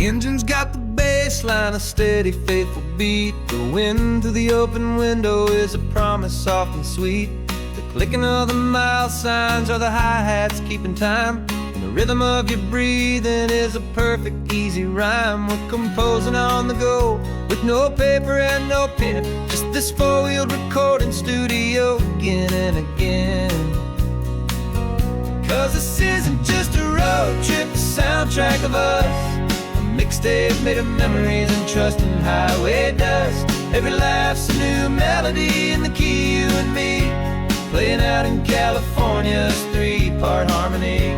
engine's got the bass line, a steady, faithful beat. The wind through the open window is a promise soft and sweet. The clicking of the mile signs are the hi-hats keeping time. And the rhythm of your breathing is a perfect, easy rhyme. We're composing on the go with no paper and no pen, just this four-wheeled recording studio again and again. 'Cause this isn't just a road trip, the soundtrack of us. Mixtape made of memories and trust in highway dust. Every laugh's a new melody in the key, you and me, playing out in California's three-part harmony.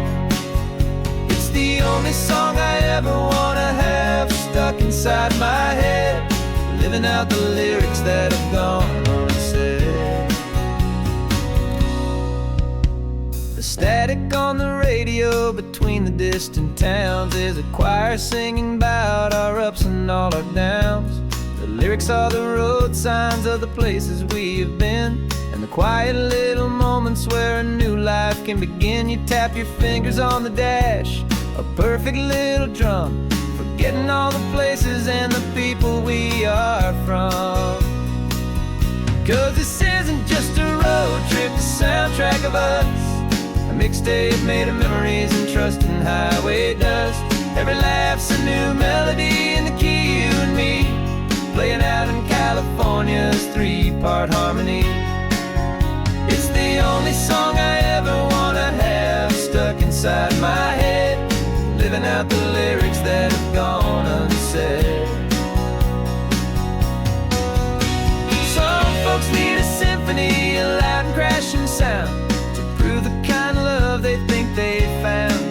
It's the only song I ever wanna have stuck inside my head, living out the lyrics that have gone unsaid. The static on the radio between the distant towns is a choir singing about our ups and all our downs. The lyrics are the road signs of the places we have been, and the quiet little moments where a new life can begin. You tap your fingers on the dash, a perfect little drum, forgetting all the places and the people we are from. 'Cause this isn't just a road trip, the soundtrack of us. Mixtape made of memories and trust in highway dust. Every laugh's a new melody in the key, you and me, playing out in California's three-part harmony. It's the only song I ever wanna have stuck inside my head, living out the lyrics that have gone unsaid. Some folks need a symphony, a loud and crashing sound, the kind of love they think they found.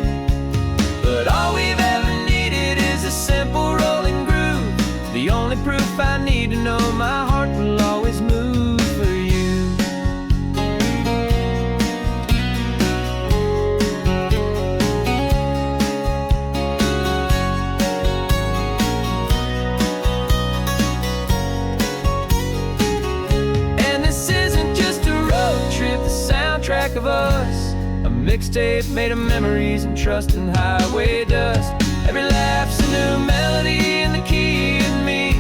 But all we've ever needed is a simple rolling groove, the only proof I need to know my heart will always move for you. And this isn't just a road trip, the soundtrack of us. A mixtape made of memories and trust in highway dust. Every laugh's a new melody in the key, and me,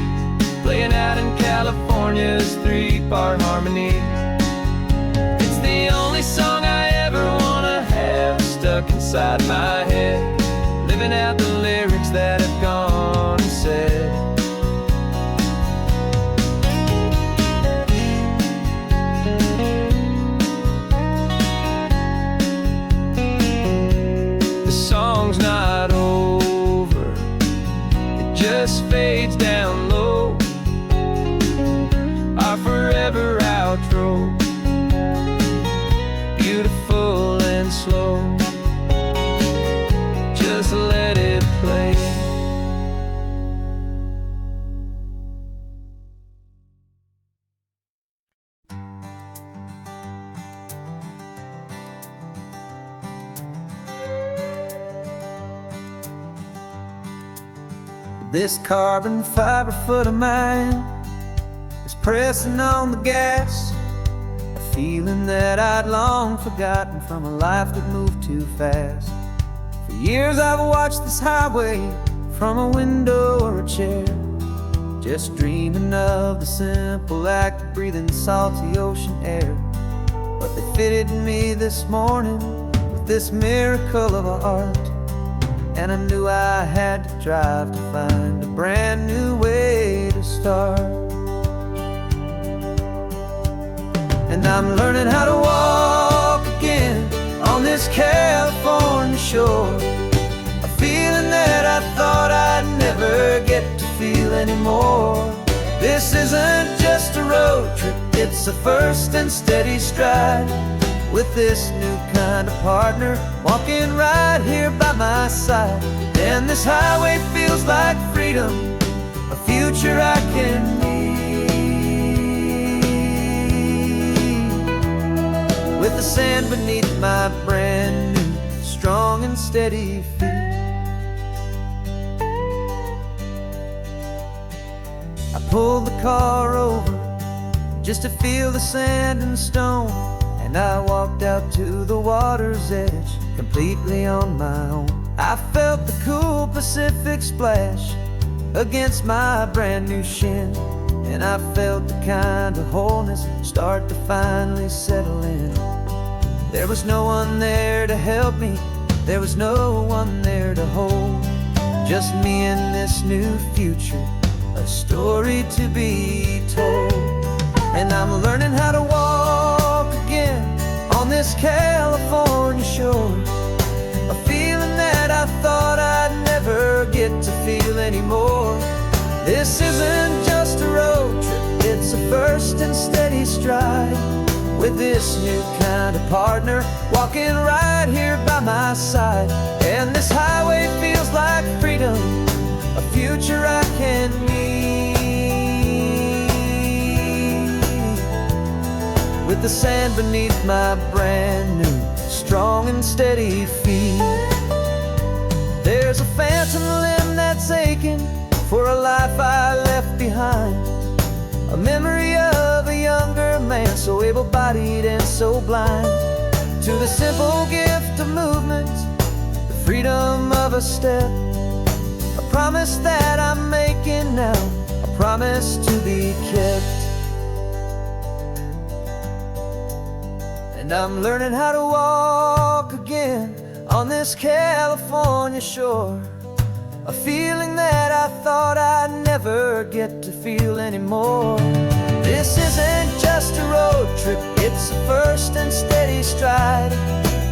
playing out in California's three-part harmony. It's the only song I ever wanna have stuck inside my head, living out the lyrics that have gone unsaid. Song's not over, it just fades down low, our forever outro, beautiful and slow, just let it play. This carbon fiber foot of mine is pressing on the gas, a feeling that I'd long forgotten from a life that moved too fast. For years I've watched this highway from a window or a chair, just dreaming of the simple act of breathing salty ocean air. But they fitted me this morning with this miracle of art, and I knew I had to drive to find a brand new way to start. And I'm learning how to walk again on this California shore, a feeling that I thought I'd never get to feel anymore. This isn't just a road trip, it's a first and steady stride, with this new kind of partner walking right here by my side. And this highway feels like freedom, a future I can need, with the sand beneath my brand new strong and steady feet. I pulled the car over just to feel the sand and stone, and I walked out to the water's edge completely on my own. I felt the cool Pacific splash against my brand new shin, and I felt the kind of wholeness start to finally settle in. There was no one there to help me, there was no one there to hold, just me and this new future, a story to be told. And I'm learning how to walk again on this California shore, a feeling that I thought I'd never get to feel anymore. This isn't just a road trip, it's a first and steady stride, with this new kind of partner walking right here by my side. And this highway feels like freedom, a future I can meet, with the sand beneath my brand new, strong and steady feet. There's a phantom limb that's aching for a life I left behind, a memory of a younger man, so able-bodied and so blind, to the simple gift of movement, the freedom of a step, a promise that I'm making now, a promise to be kept. And I'm learning how to walk again on this California shore, a feeling that I thought I'd never get to feel anymore. This isn't just a road trip, it's a first and steady stride,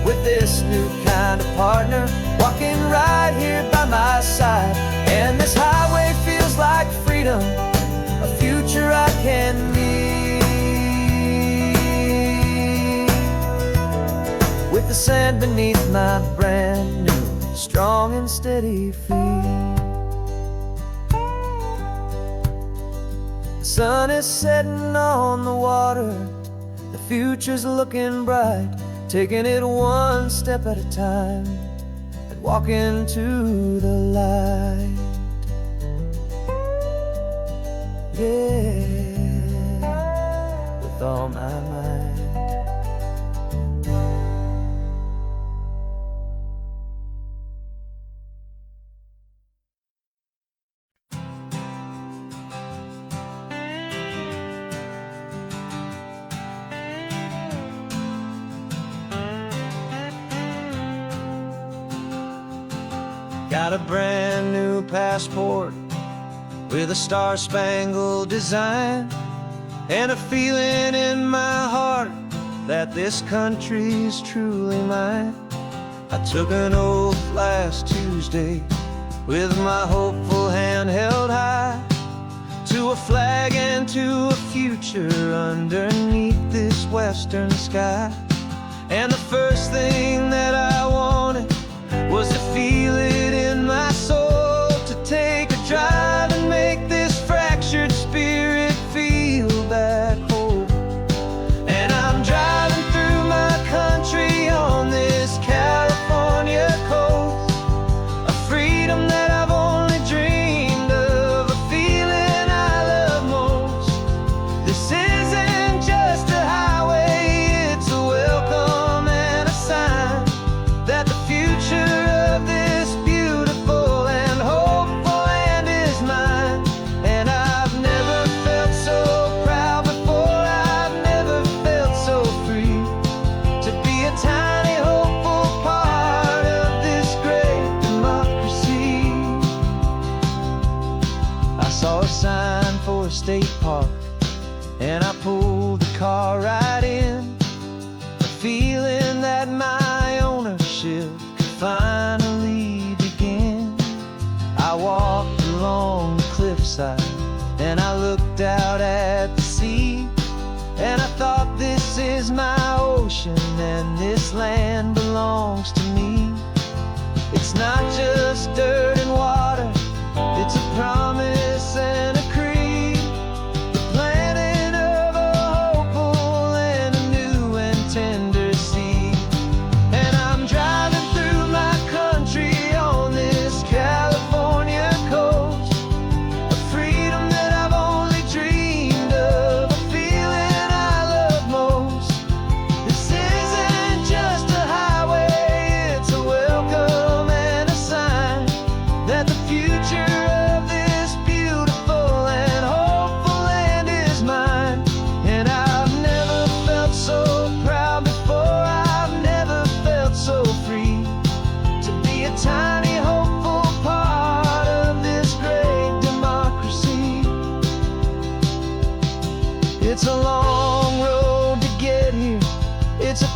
with this new kind of partner walking right here by my side. And this highway feels like freedom, a future I can meet, with the sand beneath my brand new, strong and steady feet. The sun is setting on the water, the future's looking bright, taking it one step at a time and walking to the light. Yeah, with all my might. Got a brand new passport with a star-spangled design, and a feeling in my heart that this country's truly mine. I took an oath last Tuesday with my hopeful hand held high, to a flag and to a future underneath this western sky. And the first thing that I wanted was to feel it in my soul, to take a drive and make this fractured spirit feel back home. And I'm driving through my country on this California coast, a freedom that I've only dreamed of, a feeling I love most. This isn't just a highway, it's a welcome and a sign that the future of this beautiful and hopeful land is mine. And I've never felt so proud before, I've never felt so free, to be a tiny hopeful part of this great democracy. I saw a sign for a state park, and I pulled the car right in, a feeling that my ownership finally begin. I walked along the cliffside and I looked out at the sea, and I thought, this is my ocean and this land belongs to me. It's not just dirt and water, it's a promise and a creed, the planting of a hopeful and a new and tender seed. And I'm driving through my country on this California coast, a freedom that I've only dreamed of, a feeling I love most. This isn't just a highway, it's a welcome and a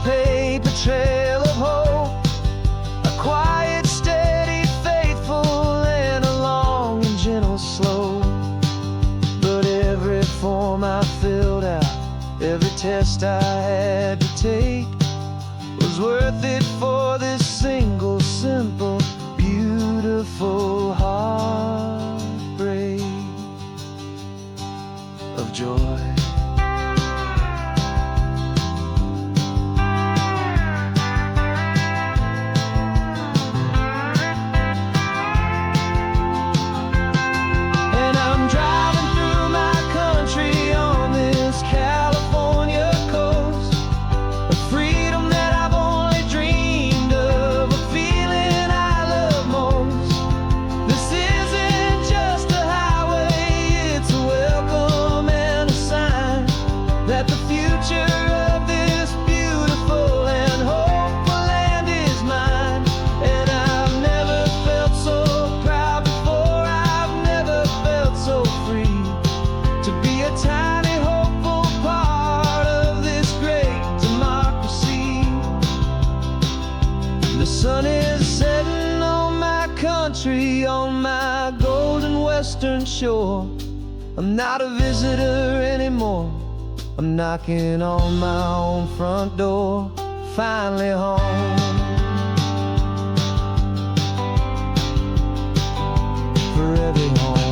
paper trail of hope, a quiet, steady, faithful, and a long and gentle slow. But every form I filled out, every test I had to take, was worth it for this single, simple, beautiful heartbreak of joy. And I'm driving through my country on this California coast, a freedom that I've only dreamed of, a feeling I love most. This isn't just a highway, it's a welcome and a sign that the future of this beautiful and hopeful land is mine. And I've never felt so proud before, I've never felt so free to be a tiny, hopeful part of this great democracy. The sun is setting on my country, on my golden western shore. I'm not a visitor anymore, I'm knocking on my own front door, finally home. Forever home.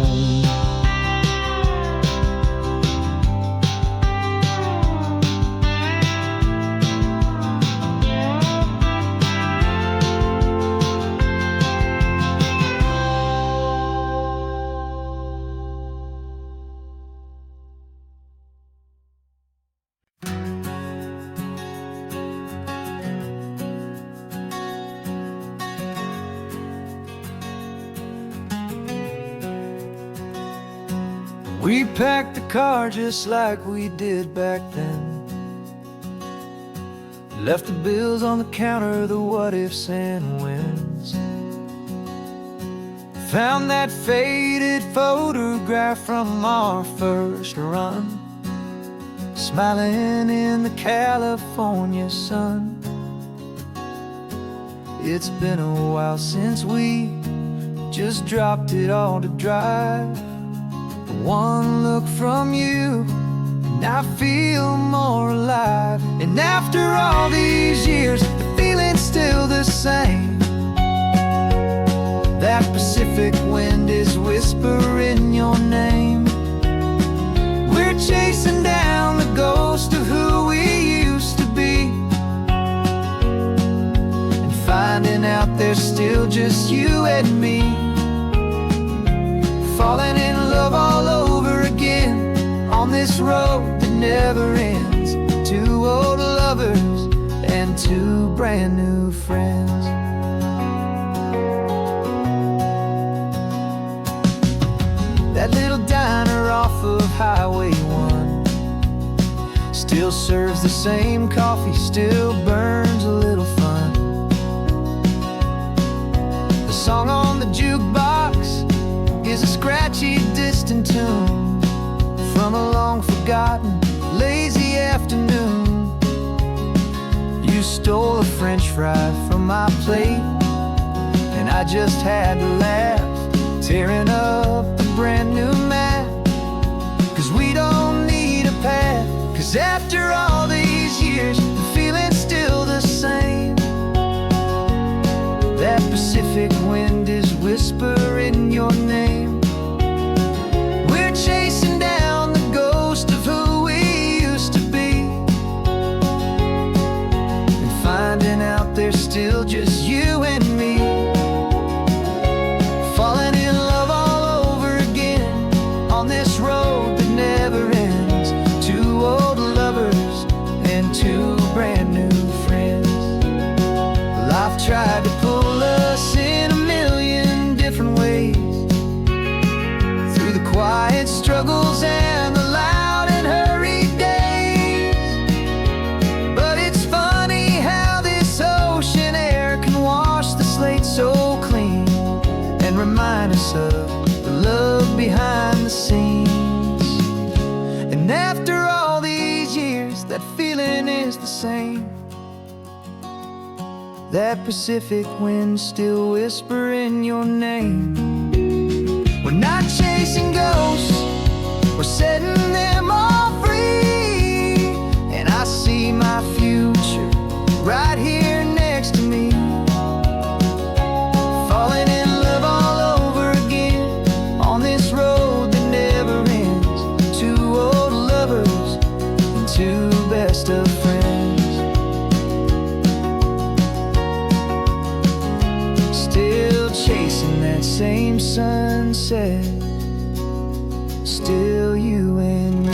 We packed the car just like we did back then, left the bills on the counter, the what ifs and whens. Found that faded photograph from our first run, smiling in the California sun. It's been a while since we just dropped it all to drive. One look from you, and I feel more alive. And after all these years, the feeling's still the same. That Pacific wind is whispering your name. We're chasing down the ghost of who we used to be, and finding out there's still just you and me. Falling in love all over again on this road that never ends. Two old lovers and two brand new friends. That little diner off of Highway 1 still serves the same coffee, still burns a little fun. The song on the jukebox is a scratchy, distant tune from a long forgotten, lazy afternoon. You stole a French fry from my plate, and I just had to laugh, tearing up the brand new map. Cause we don't need a path, cause after all these years, the feeling's still the same. That Pacific wind is whispering your name. We're chasing down the ghost of who we used to be, and finding out there's still just you and me. Falling in love all over again on this road that never ends. Two old lovers and two brand new friends. Life tried to pull us in a million different ways, through the quiet struggles and the loud and hurried days. But it's funny how this ocean air can wash the slate so clean, and remind us of the love behind the scenes. And after all these years, that feeling is the same. that Pacific wind still whispering your name. We're not chasing ghosts, we're setting them all free. And I see my future right here next to me, falling in love all over again on this road that never ends. Two old lovers and two best of friends, still chasing that same sunset, still you and me.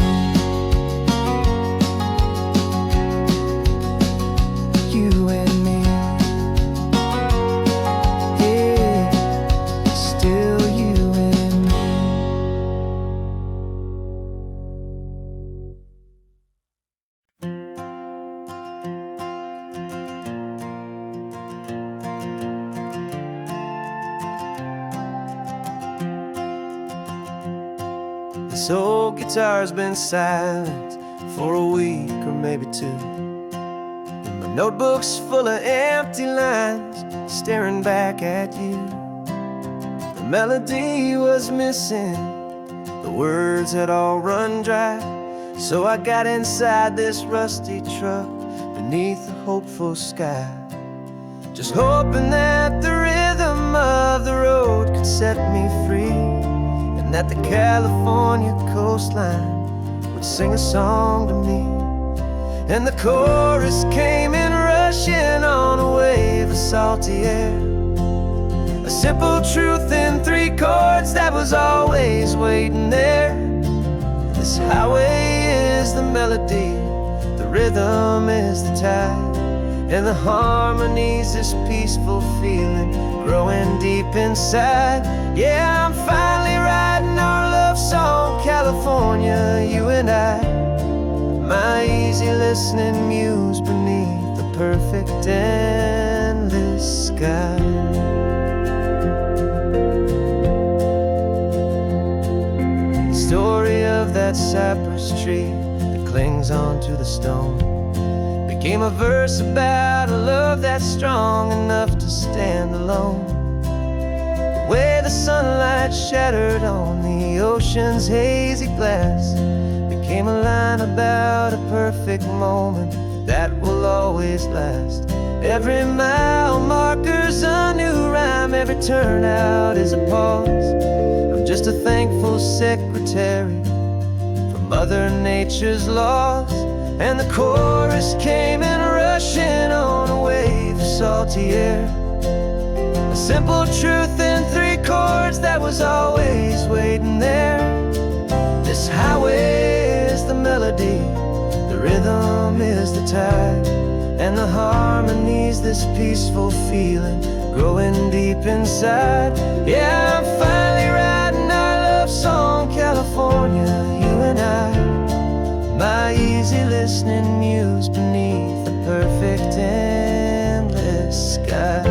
You and me, yeah, still you and me. This old guitar's been silent for a week or maybe two, and my notebook's full of empty lines staring back at you. The melody was missing, the words had all run dry, so I got inside this rusty truck beneath the hopeful sky, just hoping that the rhythm of the road could set me free, and that the California coastline would sing a song to me. And the chorus came in rushing on a wave of salty air, a simple truth in three chords that was always waiting there. This highway is the melody, the rhythm is the tide, and the harmony's this peaceful feeling growing deep inside. Yeah, I'm finally writing our love song, California, you and I, my easy listening muse beneath the perfect endless sky. The story of that cypress tree that clings onto the stone became a verse about a love that's strong enough to stand alone. The way the sunlight shattered on the ocean's hazy glass became a line about a perfect moment that will always last. Every mile marker's a new rhyme, every turnout is a pause. I'm just a thankful secretary for Mother Nature's laws. And the chorus came in rushing on a wave of salty air, a simple truth in three chords that was always waiting there. This highway is the melody, the rhythm is the tide, and the harmony's this peaceful feeling growing deep inside. Yeah, I'm finally writing our love song, California, you and I, my easy listening muse beneath the perfect endless sky.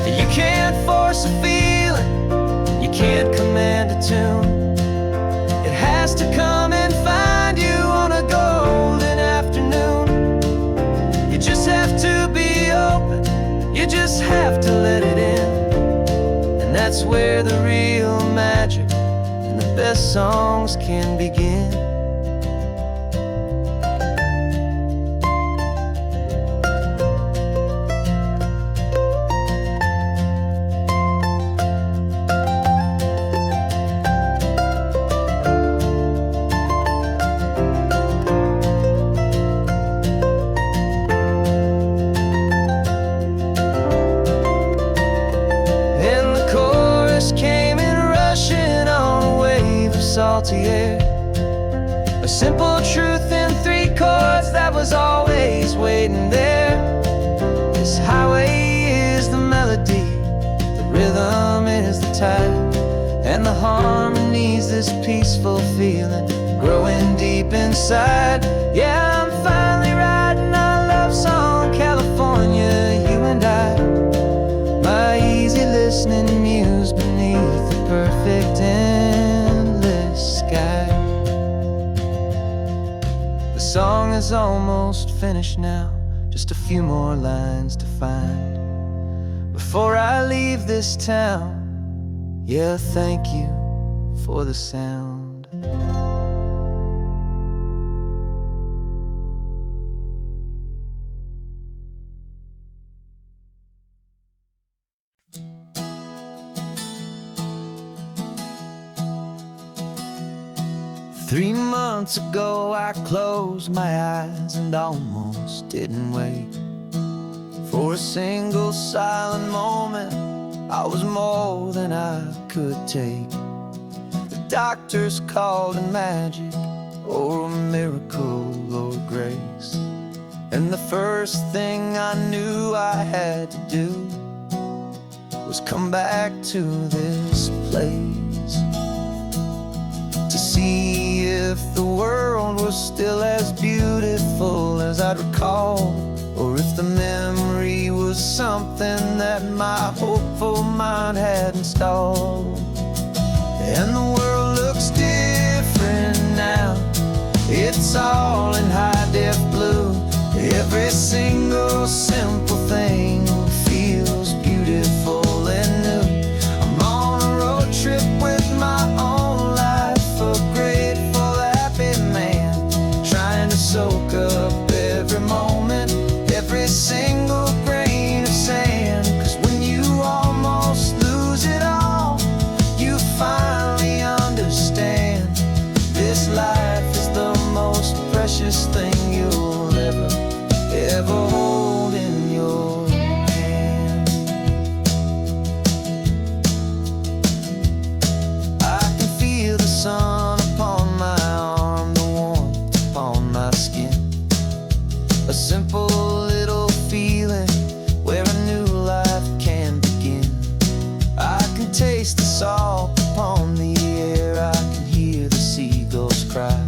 You can't force a feeling, you can't command a tune. It has to come and find you on a golden afternoon. You just have to be open, you just have to let it in, and that's where the real magic and the best songs can begin. Salty air, a simple truth in three chords that was always waiting there. This highway is the melody, the rhythm is the tide, and the harmony's this peaceful feeling growing deep inside. Yeah, I'm finally writing our love song, California, you and I, my easy listening muse beneath the perfect endless sky. The song is almost finished now, just a few more lines to find before I leave this town. Yeah, thank you for the sound. 3 months ago I closed my eyes and almost didn't wake. For a single silent moment I was more than I could take. The doctors called it magic, or a miracle, or grace. And the first thing I knew I had to do was come back to this place, to see if the world was still as beautiful as I'd recall, or if the memory was something that my hopeful mind had installed. And the world looks different now. It's all in high-def blue. Every single simple thing feels beautiful and new. I'm on a road trip with my own life, a grateful, happy man, trying to soak up every moment, every single grain of sand. 'Cause when you almost lose it all, you finally understand this life is the most precious thing you'll ever hold in your hand. I can feel the sun upon my arm, the warmth upon my skin, a simple little feeling where a new life can begin. I can taste the salt upon the air, I can hear the seagulls cry,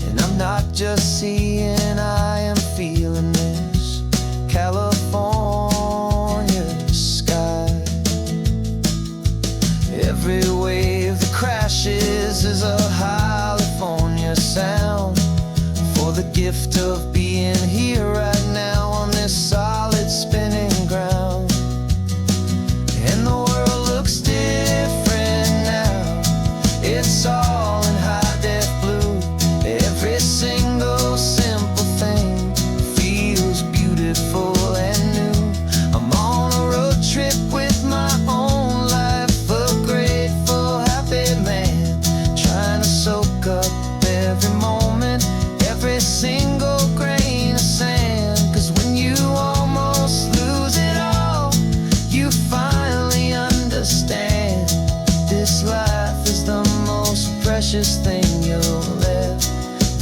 and I'm not just seeing, I am feeling this California sky. Every wave that crashes is a California sound, for the gift of being here right now on this solid spinning ground. And the world looks different now. It's all in high-def blue. Every single simple thing feels beautiful and new. I'm on a road trip with my own life, a grateful, happy man, trying to soak up every moment, every single grain of sand. 'Cause when you almost lose it all, you finally understand this life is the most precious thing you'll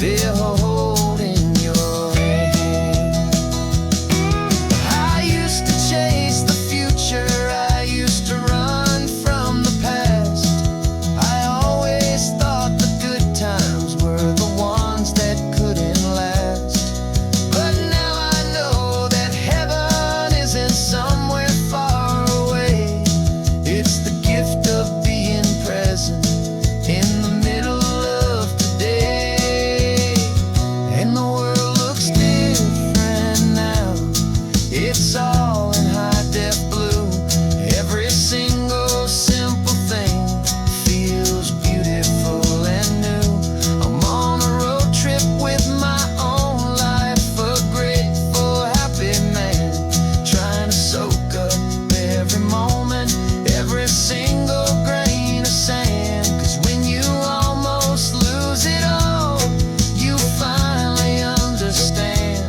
ever hold in your hand. I used to chase the future, I used to run from the past. I always thought the good times were the ones that couldn't last. But now I know that heaven isn't somewhere far away. It's the gift of being present in the middle of today. And the world looks different now. It's all in high-def blue. Every single simple thing feels beautiful and new. I'm on a road trip with my own life, a grateful, happy man, trying to soak up every moment, every single grain of sand. 'Cause when you almost lose it all, you finally understand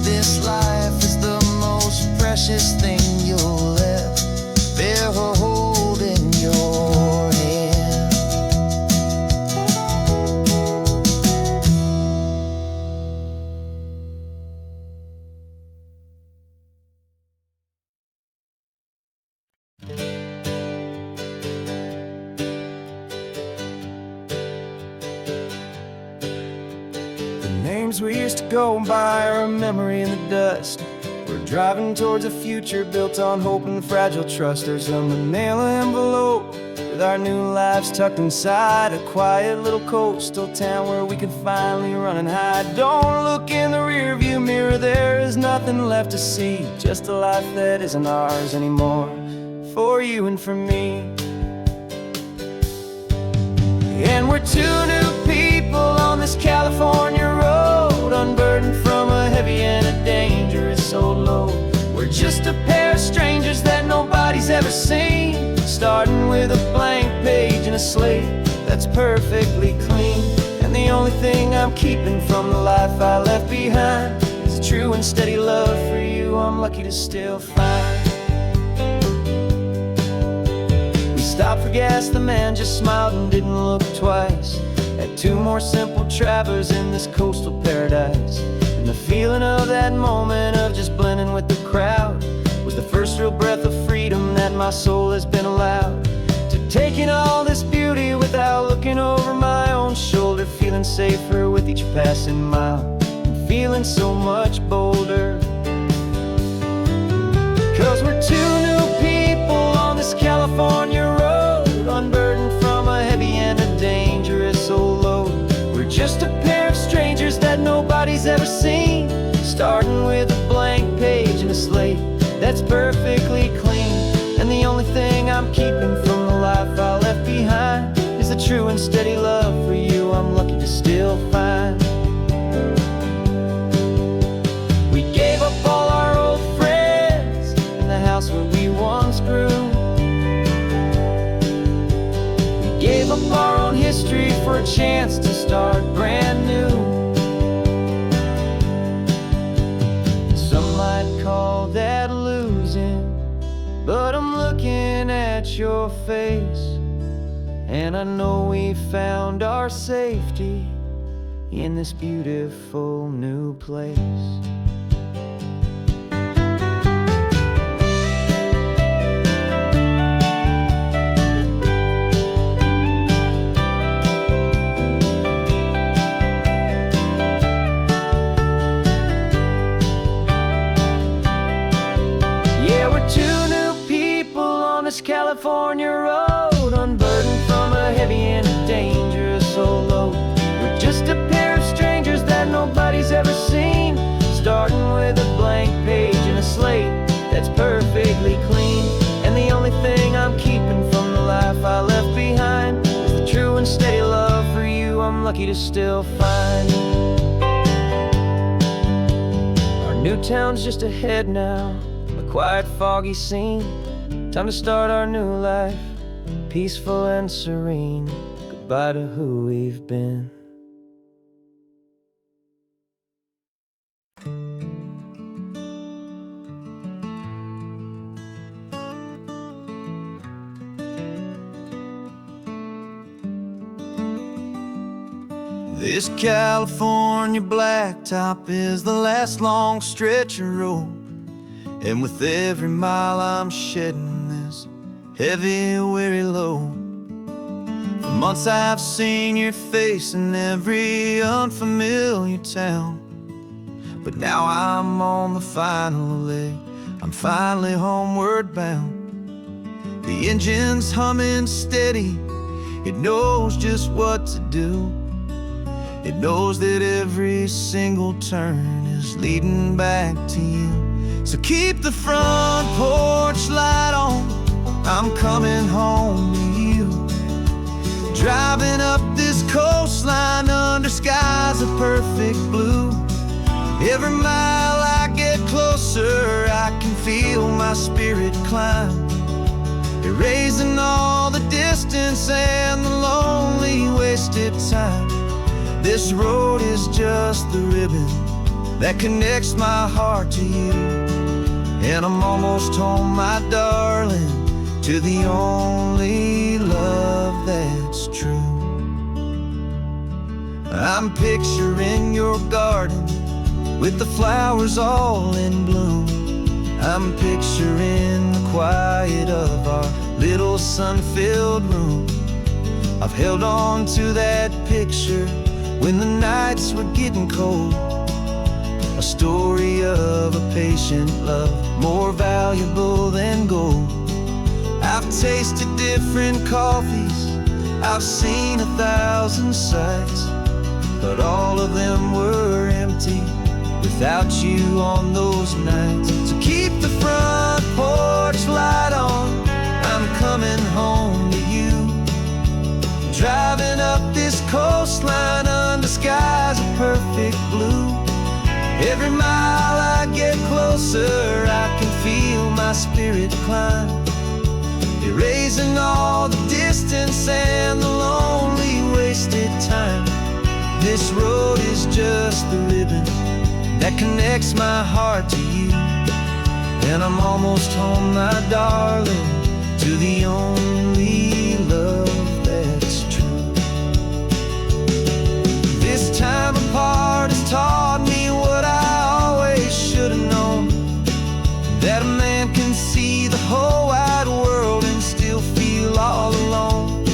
this life is the most precious thing you'll ever hold in your hand. The names we used to go by are a memory in the dust. We're driving towards a future built on hope and fragile trust. There's a manila envelope with our new lives tucked inside a quiet little coastal town where we can finally run and hide. Don't look in the rearview mirror, there is nothing left to see, just a life that isn't ours anymore, for you and for me. And we're two new people on this California road, unburdened from a heavy and a dangerous old load. We're just a pair of strangers that nobody's ever seen, starting with a blank page and a slate that's perfectly clean. And the only thing I'm keeping from the life I left behind is a true and steady love for you I'm lucky to still find. We stopped for gas, the man just smiled and didn't look twice. Had two more simple travelers in this coastal paradise. And the feeling of that moment of just blending with the crowd was the first real breath of freedom that my soul has been allowed to take in all this beauty without looking over my own shoulder, feeling safer with each passing mile and feeling so much bolder. 'Cause we're two new people on this California road, unburdened from a heavy and a dangerous old load. We're just a pair of strangers that nobody's ever seen, starting with a blank page and a slate that's perfectly clean. And the only thing I'm keeping from the life I left behind is a true and steady love for you I'm lucky to still find. We gave up all our old friends in the house where we once grew. We gave up our own history for a chance to start brand new. Some might call that losing, but I'm looking at your face, and I know we found our safety in this beautiful new place. California road, unburdened from a heavy and a dangerous old load. We're just a pair of strangers that nobody's ever seen, starting with a blank page and a slate that's perfectly clean. And the only thing I'm keeping from the life I left behind is the true and steady love for you I'm lucky to still find. Our new town's just ahead now, a quiet, foggy scene. Time to start our new life, peaceful and serene. Goodbye to who we've been. This California blacktop is the last long stretch of road, and with every mile I'm shedding this heavy, weary load. For months I've seen your face in every unfamiliar town, but now I'm on the final leg, I'm finally homeward bound. The engine's humming steady, it knows just what to do. It knows that every single turn is leading back to you. So keep the front porch light on, I'm coming home to you. Driving up this coastline under skies of perfect blue. Every mile I get closer, I can feel my spirit climb, erasing all the distance and the lonely wasted time. This road is just the ribbon that connects my heart to you, and I'm almost home, my darling, to the only love that's true. I'm picturing your garden with the flowers all in bloom. I'm picturing the quiet of our little sun-filled room. I've held on to that picture when the nights were getting cold, a story of a patient love, more valuable than gold. I've tasted different coffees, I've seen 1,000 sights, but all of them were empty without you on those nights. So keep the front porch light on, I'm coming home to you. Driving up this coastline under skies of perfect blue. Every mile I get closer, I can feel my spirit climb, erasing all the distance and the lonely wasted time. This road is just the ribbon that connects my heart to you, and I'm almost home, my darling, to the only love that's true. This time apart has taught me what I always should have known, that a man can see the whole wide world and still feel all alone.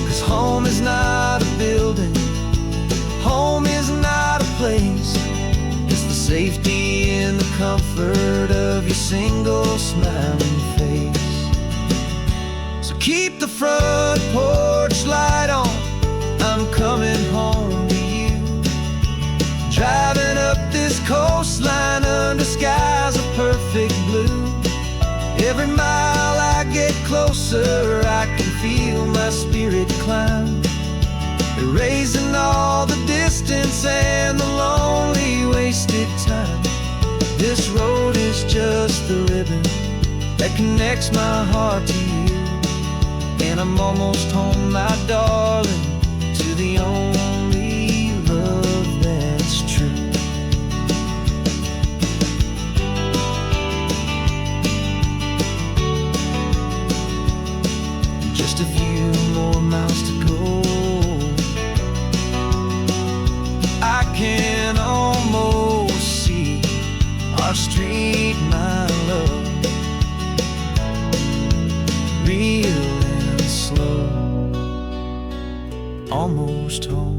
'Cause home is not a building, home is not a place, it's the safety and the comfort of your single smiling face. So keep the front porch light on, I'm coming home to you. Driving up this coastline under skies of perfect blue. Every mile I get closer, I can feel my spirit climb, erasing all the distance and the lonely wasted time. This road is just the ribbon that connects my heart to you, and I'm almost home, my darling, to the only love that's true. Just a few more miles to go, I can almost see our street, my love, real and slow, almost home.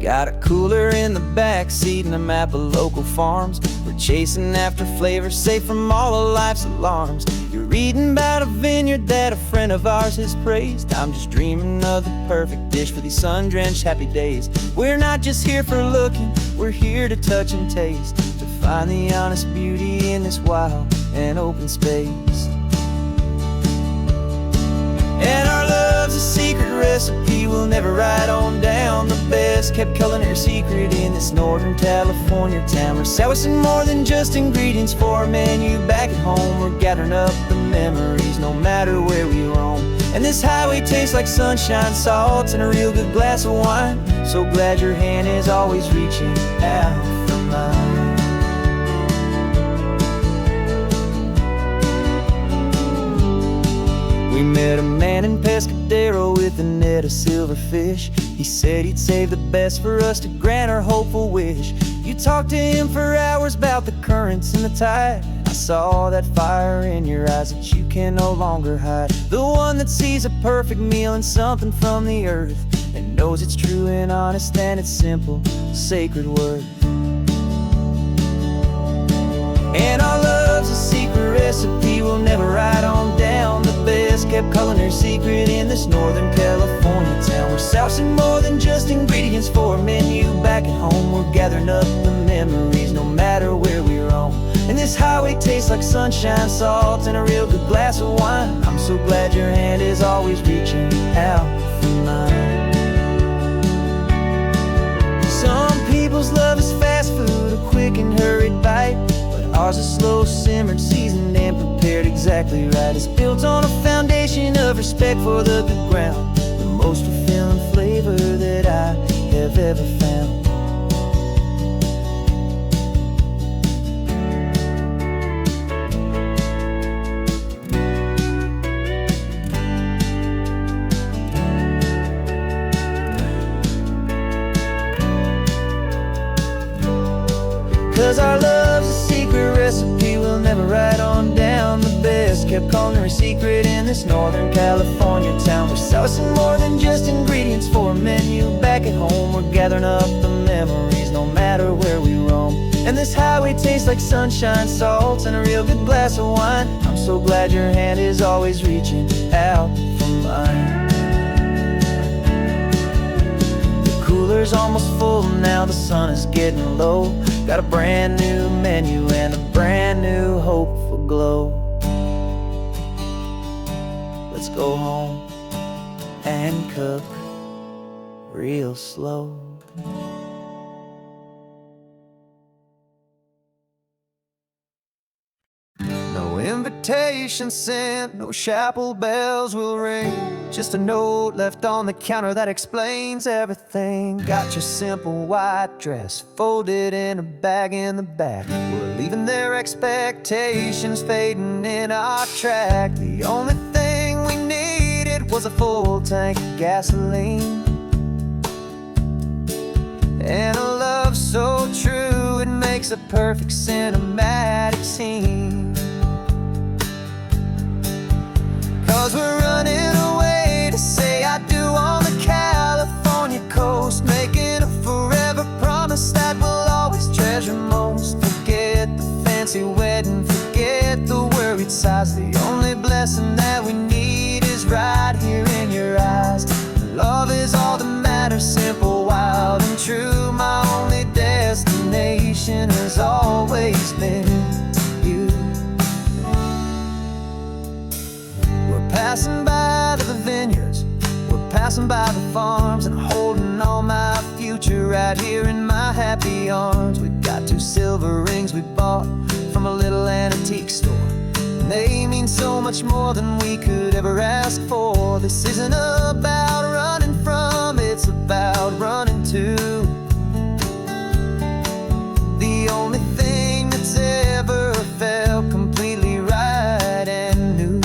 Got a cooler in the back seat and a map of local farms. We're chasing after flavors safe from all of life's alarms. You're reading about a vineyard that a friend of ours has praised. I'm just dreaming of the perfect dish for these sun-drenched happy days. We're not just here for looking, we're here to touch and taste, to find the honest beauty in this wild and open space. And our love's a secret recipe we'll never write on down. The best kept culinary secret in this Northern California town. We're selling more than just ingredients for a menu back at home. We're gathering up the memories no matter where we roam. And this highway tastes like sunshine, salt, and a real good glass of wine. So glad your hand is always reaching out for mine. We met a man in Pescadero with a net of silverfish. He said he'd save the best for us to grant our hopeful wish. You talked to him for hours about the currents and the tide. I saw that fire in your eyes that you can no longer hide. The one that sees a perfect meal in something from the earth, and knows it's true and honest and it's simple, sacred worth. And our love's a secret recipe we'll never write on down. The best kept culinary secret in this Northern California town. We're sourcing more than just ingredients for a menu back at home. We're gathering up the memories no matter where we roam. And this highway tastes like sunshine, salt, and a real good glass of wine. I'm so glad your hand is always reaching out for mine. Some people's love is fast food, a quick and hurried bite. Ours is slow simmered, seasoned, and prepared exactly right. It's built on a foundation of respect for the good ground, the most fulfilling flavor that I have ever found. 'cause our love's a secret recipe we'll never write on down. The best kept culinary secret in this Northern California town. We're sourcing more than just ingredients for a menu. Back at home we're gathering up the memories, no matter where we roam. And this highway tastes like sunshine, salts, and a real good glass of wine. I'm so glad your hand is always reaching out for mine. Cooler's almost full now, the sun is getting low. Got a brand new menu and a brand new hopeful glow. Let's go home and cook real slow. No invitation sent, no chapel bells will ring. Just a note left on the counter that explains everything. Got your simple white dress folded in a bag in the back. We're leaving their expectations fading in our track. The only thing we needed was a full tank of gasoline, and a love so true it makes a perfect cinematic scene. 'Cause we're running away to say I do on the California coast, making a forever promise that we'll always treasure most. Forget the fancy wedding, forget the worried sighs. The only blessing that we need is right here in your eyes. Love is all that matters, simple, wild, and true. My only destination has always been you. We're passing by the vineyards, we're passing by the farms, and holding all my future right here in my happy arms. We've got 2 silver rings we bought from a little antique store, and they mean so much more than we could ever ask for. This isn't about running from, it's about running to. The only thing that's ever felt completely right and new.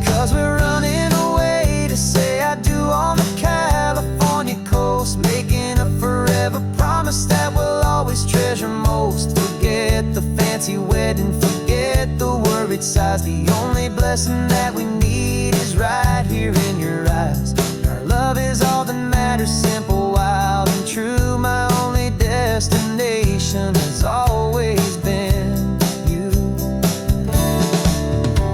'Cause we're running away to say I do on the California coast, making a forever promise that we'll always treasure most. Forget the fancy wedding, forget the worried sighs. The only blessing that we need is right here in your eyes. Our love is all that matters, simple, wild, and true. My only destination has always been you.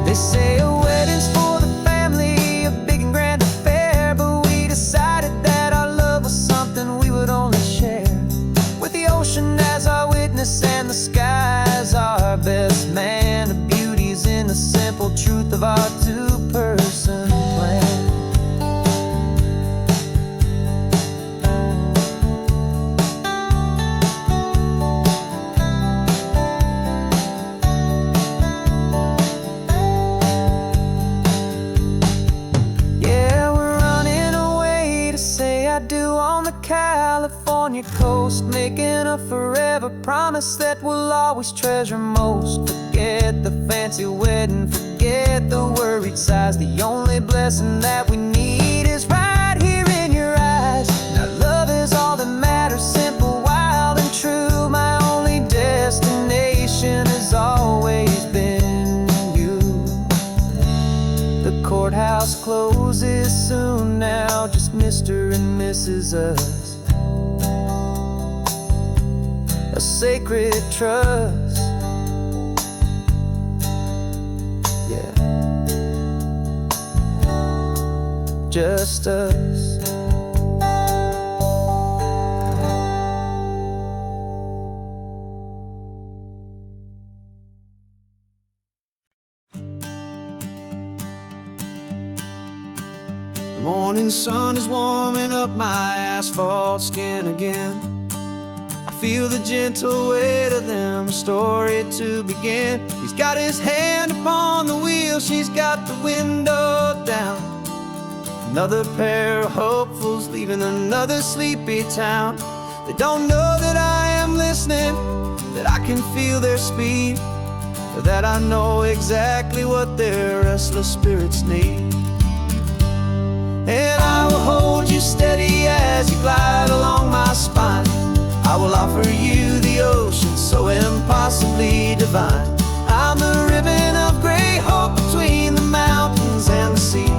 They say a wedding's for the family, a big and grand affair, but we decided that our love was something we would only share with the ocean as our witness and the sky as our best man. The beauty's in the simple truth of our 2-person plan. Yeah, we're running away to say I do on the California coast, making a forever promise that we'll always treasure most. Forget the fancy wedding, forget the worried sighs. The only blessing that we need is right here in your eyes. Now love is all that matters, simple, wild, and true. My only destination has always been you. The courthouse closes soon now, just Mr. and Mrs. Us. A sacred trust, yeah, just us. The morning sun is warming up my asphalt skin again. Feel the gentle weight of them, a story to begin. He's got his hand upon the wheel, she's got the window down. Another pair of hopefuls leaving another sleepy town. They don't know that I am listening, that I can feel their speed, or that I know exactly what their restless spirits need. And I will hold you steady as you glide along my spine. I I will offer you the ocean so impossibly divine. I'm the ribbon of gray hope between the mountains and the sea.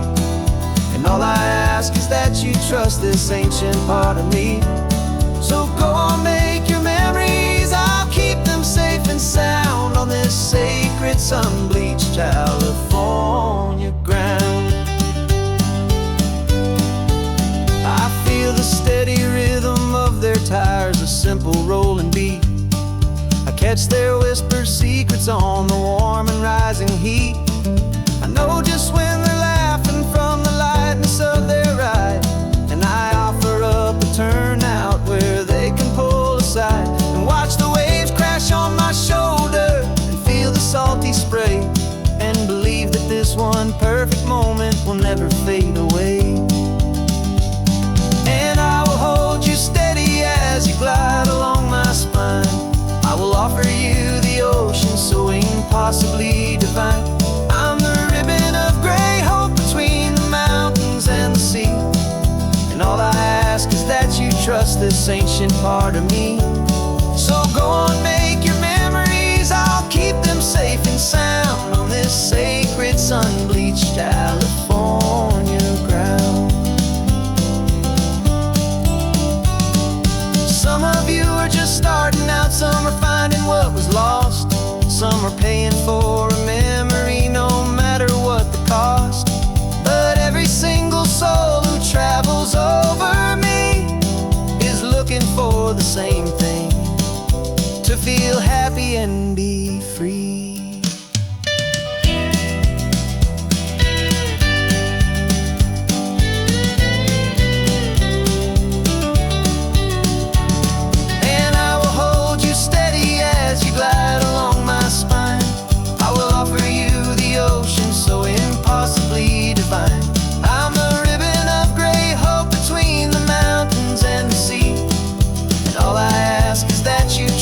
And all I ask is that you trust this ancient part of me. So go on, make your memories, I'll keep them safe and sound on this sacred sun-bleached California ground. I feel the steady rhythm of their tires, a simple rolling beat. I catch their whispered secrets on the warm and rising heat. I know just when they're laughing from the lightness of their ride, and I offer up a turnout where they can pull aside and watch the waves crash on my shoulder and feel the salty spray, and believe that this one perfect moment will never fade away. And I will hold you steady as you glide along my spine. I will offer you the ocean so impossibly divine. I'm the ribbon of gray hope between the mountains and the sea. And all I ask is that you trust this ancient part of me. So go on, make your memories, I'll keep them safe and sound on this sacred sun-bleached California ground. Some of you are just starting out, some are finding what was lost, some are paying for a memory no matter what the cost. But every single soul who travels over me is looking for the same thing, to feel happy and be free.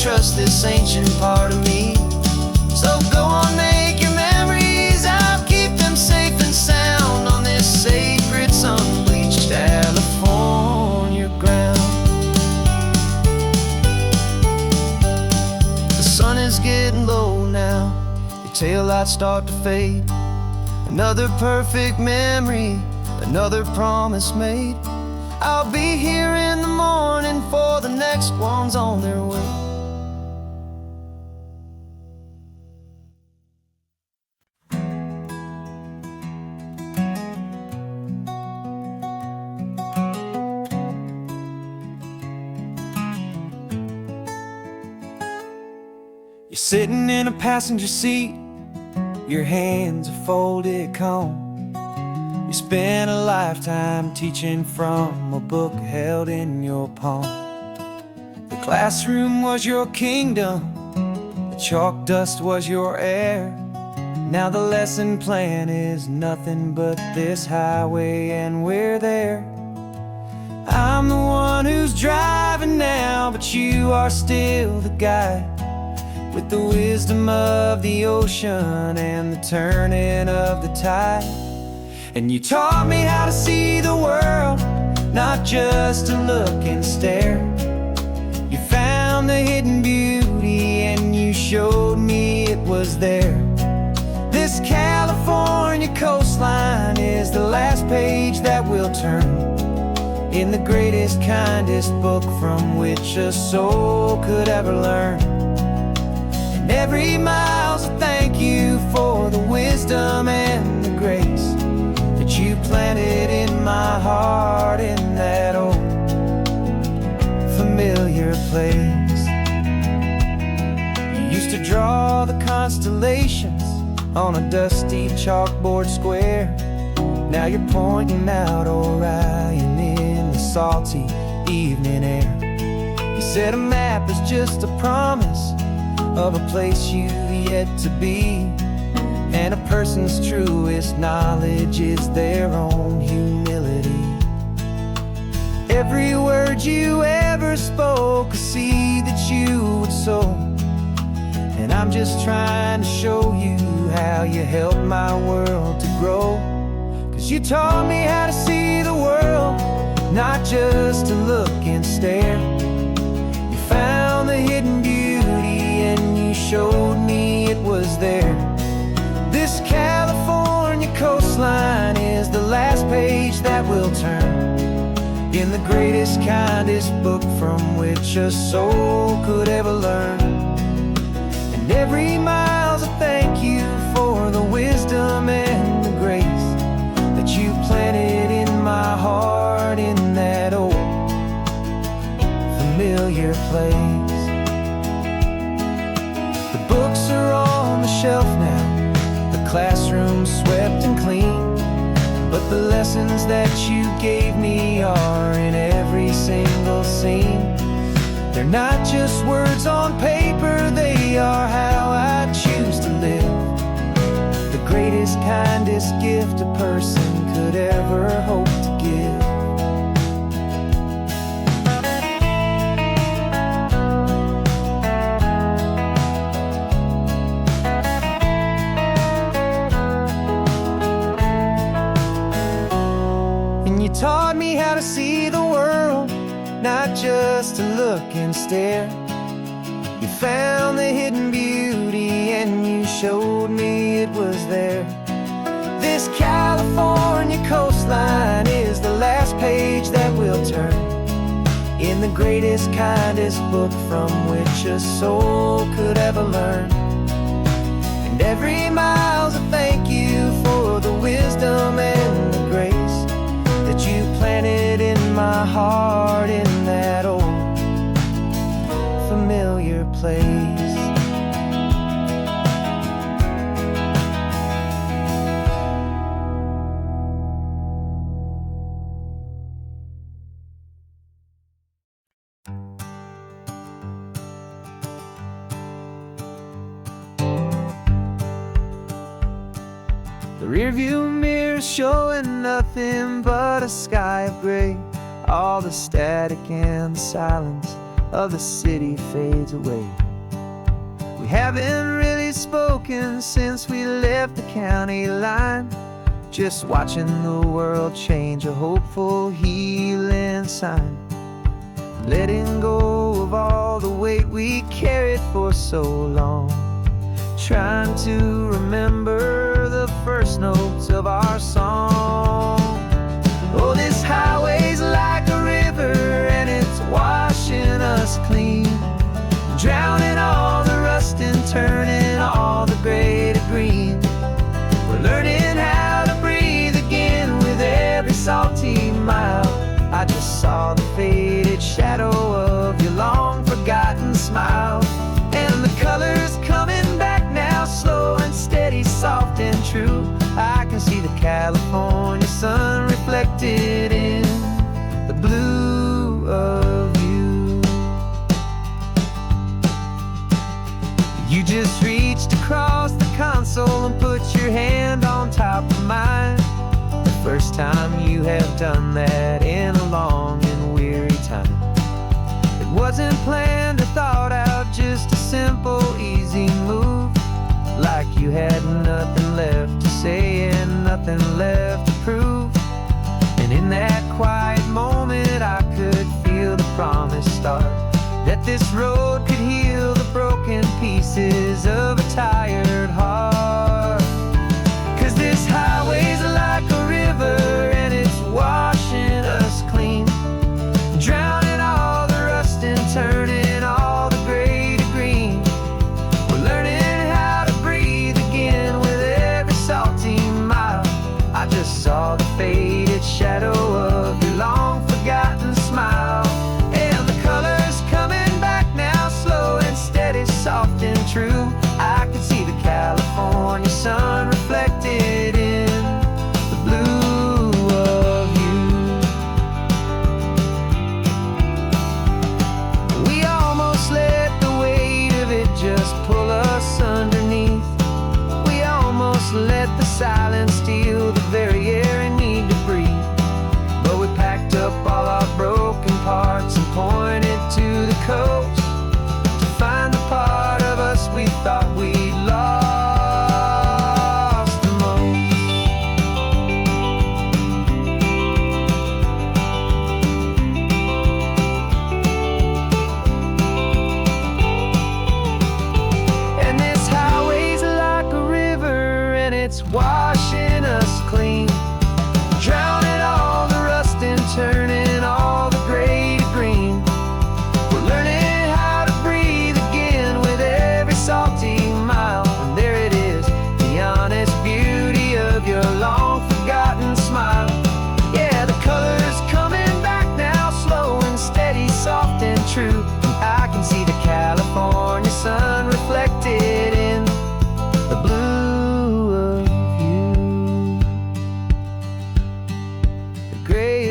Trust this ancient part of me. So go on, make your memories, I'll keep them safe and sound on this sacred sun-bleached California ground. The sun is getting low now, your taillights start to fade. Another perfect memory, another promise made. I'll be here in the morning for the next ones on their way. You're sitting in a passenger seat, your hands are folded calm. You spent a lifetime teaching from a book held in your palm. The classroom was your kingdom, the chalk dust was your air. Now the lesson plan is nothing but this highway and we're there. I'm the one who's driving now, but you are still the guide, with the wisdom of the ocean and the turning of the tide. And you taught me how to see the world, not just to look and stare. You found the hidden beauty and you showed me it was there. This California coastline is the last page that we'll turn in the greatest, kindest book from which a soul could ever learn. And every mile's a thank you for the wisdom and the grace that you planted in my heart in that old familiar place. You used to draw the constellations on a dusty chalkboard square. Now you're pointing out Orion in the salty evening air. You said a map is just a promise of a place you've yet to be, and a person's truest knowledge is their own humility. Every word you ever spoke, a seed that you would sow, and I'm just trying to show you how you helped my world to grow. 'Cause you taught me how to see the world, not just to look and stare. You found the hidden beauty and you showed me it was there. This California coastline is the last page that we'll turn in the greatest, kindest book from which a soul could ever learn. And every mile's a thank you for the wisdom and the grace that you planted in my heart in that old familiar place. The books are on the shelf now, the classroom swept and clean, but the lessons that you gave me are in every single scene. They're not just words on paper, they are how I choose to live. The greatest, kindest gift a person could ever hope to give. You taught me how to see the world, not just to look and stare. You found the hidden beauty and you showed me it was there. This California coastline is the last page that we'll turn in the greatest, kindest book from which a soul could ever learn. And every mile's a thank you for the wisdom and the grace that you planted in my heart in that old familiar place. The rearview mirror's showing nothing but a sky of gray. All the static and the silence of the city fades away. We haven't really spoken since we left the county line, just watching the world change, a hopeful healing sign. Letting go of all the weight we carried for so long, trying to remember the first notes of our song. Oh, this highway's like a river and it's washing us clean, drowning all the rust and turning all the gray to green. We're learning how to breathe again with every salty mile. I just saw the faded shadow of your long forgotten smile, and the colors coming back now, slow and steady, soft and true. I can see the California sun reflected in the blue of you. You just reached across the console and put your hand on top of mine. The first time you have done that in a long and weary time. It wasn't planned or thought out, just a simple, easy move. Like you had nothing left to say and nothing left to prove. And in that quiet moment I could feel the promise start, that this road could heal the broken pieces of a tired heart. 'Cause this highway's like a river and it's washing us clean, drowning all the rust and turning all the gray to green. We're learning how to breathe again with every salty mile. I just saw the faded shadow of your long forgotten smile, and the colors coming back now, slow and steady, soft and true. I could see the California sun reflected in the blue of you. We almost let the weight of it just pull us underneath. We almost let the silence steal the very air and need to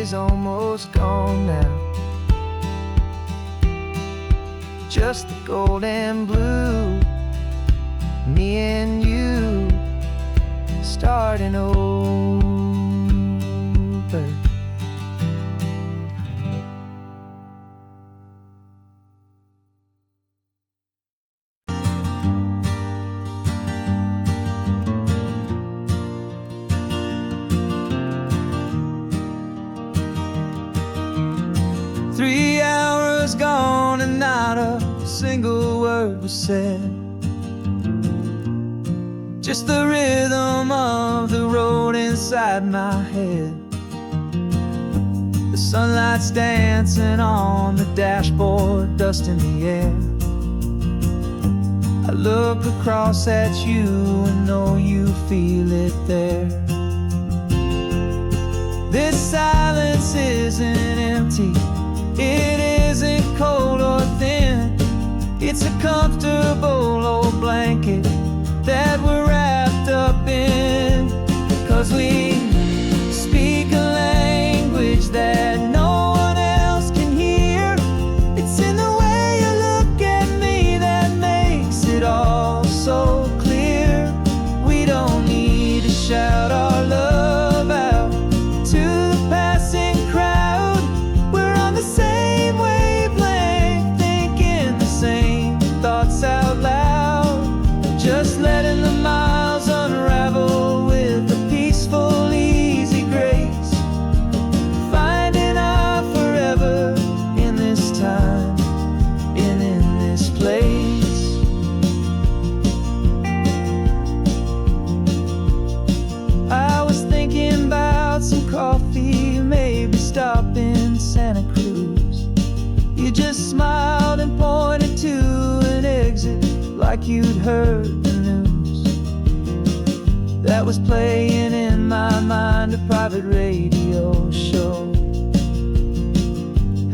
is almost gone now. Just the gold and blue, me and you starting over. 3 hours gone and not a single word was said. Just the rhythm of the road inside my head. The sunlight's dancing on the dashboard, dust in the air. I look across at you and know you feel it there. This silence isn't empty, it isn't cold or thin. It's a comfortable old blanket that we're wrapped up in. 'Cause we speak a language that no one else can hear. It's in the way you look at me that makes it all so clear. We don't need to shout our love out to the passing crowd. We're on the same wavelength, thinking the same thoughts out loud. Just letting the miles unravel with a peaceful, easy grace. Finding our forever in this time and in this place. I was thinking about some coffee, maybe stop in Santa Cruz. You just smiled and pointed to an exit like you'd heard the news. That was playing in my mind, a private radio show.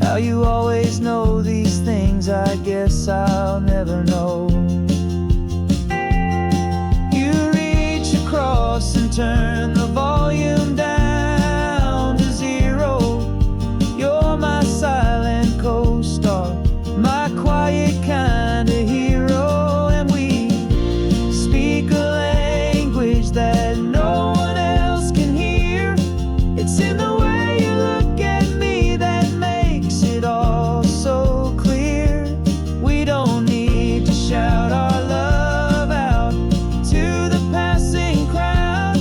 How you always know these things, I guess I'll never know. You reach across and turn the volume down to 0. You're my silent co-star, my quiet kind of hero. And we speak a language that no one else can hear. It's in the way you look at me that makes it all so clear. We don't need to shout our love out to the passing crowd.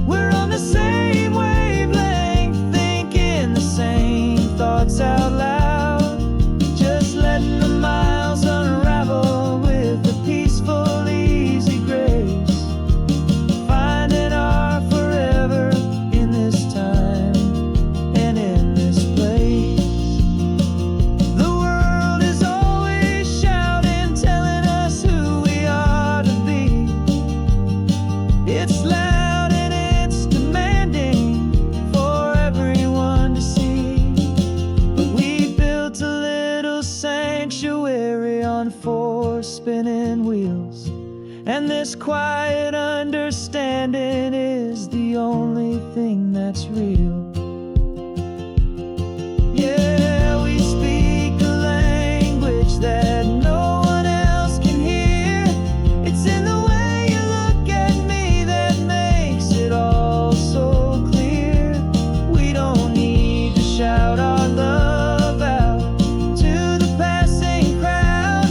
We're on the same wavelength, thinking the same thoughts out loud. Just letting the miles unravel with a peaceful, easy grace. Finding our forever in this time and in this place. The world is always shouting, telling us who we are to be. It's loud and it's demanding for everyone to see. But we built a little sanctuary on 4 spinning wheels, and this quiet understanding is the only thing that's real. Yeah, we speak a language that no one else can hear. It's in the way you look at me that makes it all so clear. We don't need to shout our love out to the passing crowd.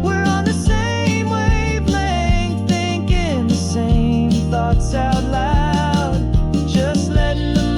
We're on the same wavelength, thinking the same thoughts out loud. Just letting the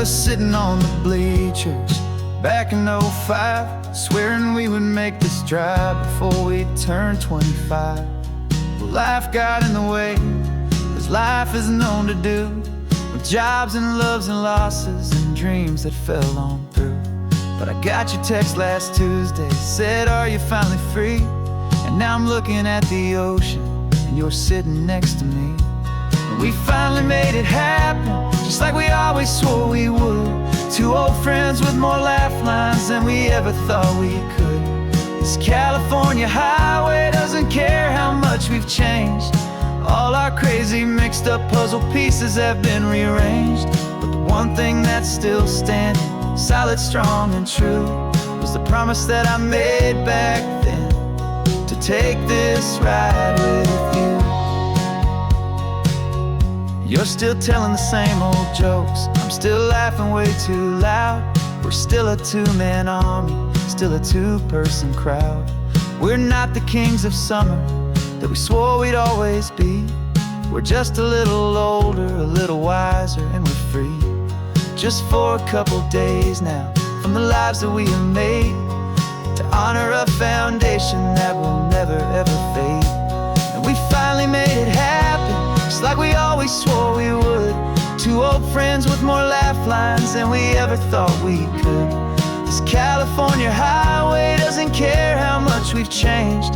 remember sitting on the bleachers back in '05, swearing we would make this drive before we turned 25. Well, life got in the way, as life is known to do, with jobs and loves and losses and dreams that fell on through. But I got your text last Tuesday, said, are you finally free? And now I'm looking at the ocean, and you're sitting next to me. We finally made it happen, just like we always swore we would. Two old friends with more laugh lines than we ever thought we could. This California highway doesn't care how much we've changed. All our crazy mixed up puzzle pieces have been rearranged. But the one thing that's still standing, solid, strong, and true, was the promise that I made back then, to take this ride with you. You're still telling the same old jokes, I'm still laughing way too loud. We're still a two-man army, still a two-person crowd. We're not the kings of summer that we swore we'd always be. We're just a little older, a little wiser, and we're free. Just for a couple days now, from the lives that we have made, to honor a foundation that will never ever fade. And we finally made it happen, just like we always swore we would. Two old friends with more laugh lines than we ever thought we could. This California highway doesn't care how much we've changed.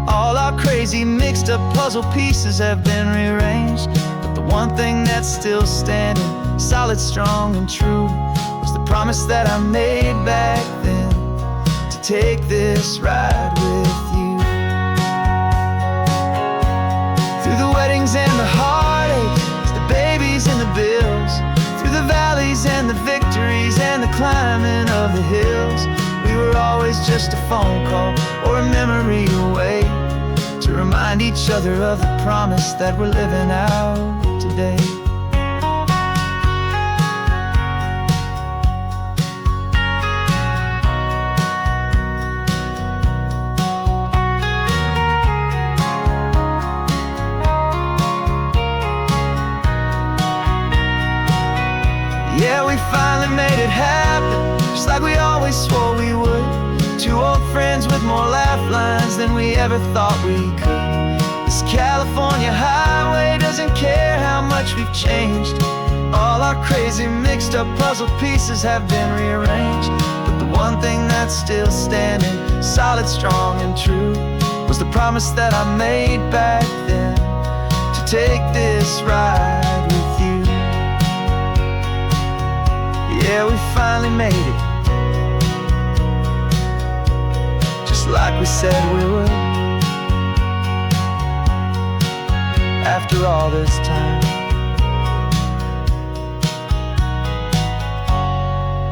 All our crazy mixed up puzzle pieces have been rearranged. But the one thing that's still standing, solid, strong, and true, was the promise that I made back then, to take this ride with you. Through the weddings and the heartaches, the babies and the bills, through the valleys and the victories and the climbing of the hills, we were always just a phone call or a memory away, to remind each other of the promise that we're living out today. Yeah, we finally made it happen, just like we always swore we would. Two old friends with more laugh lines than we ever thought we could. This California highway doesn't care how much we've changed. All our crazy mixed up puzzle pieces have been rearranged. But the one thing that's still standing, solid, strong, and true, was the promise that I made back then, to take this ride with you. Yeah, we finally made it, just like we said we would. After all this time,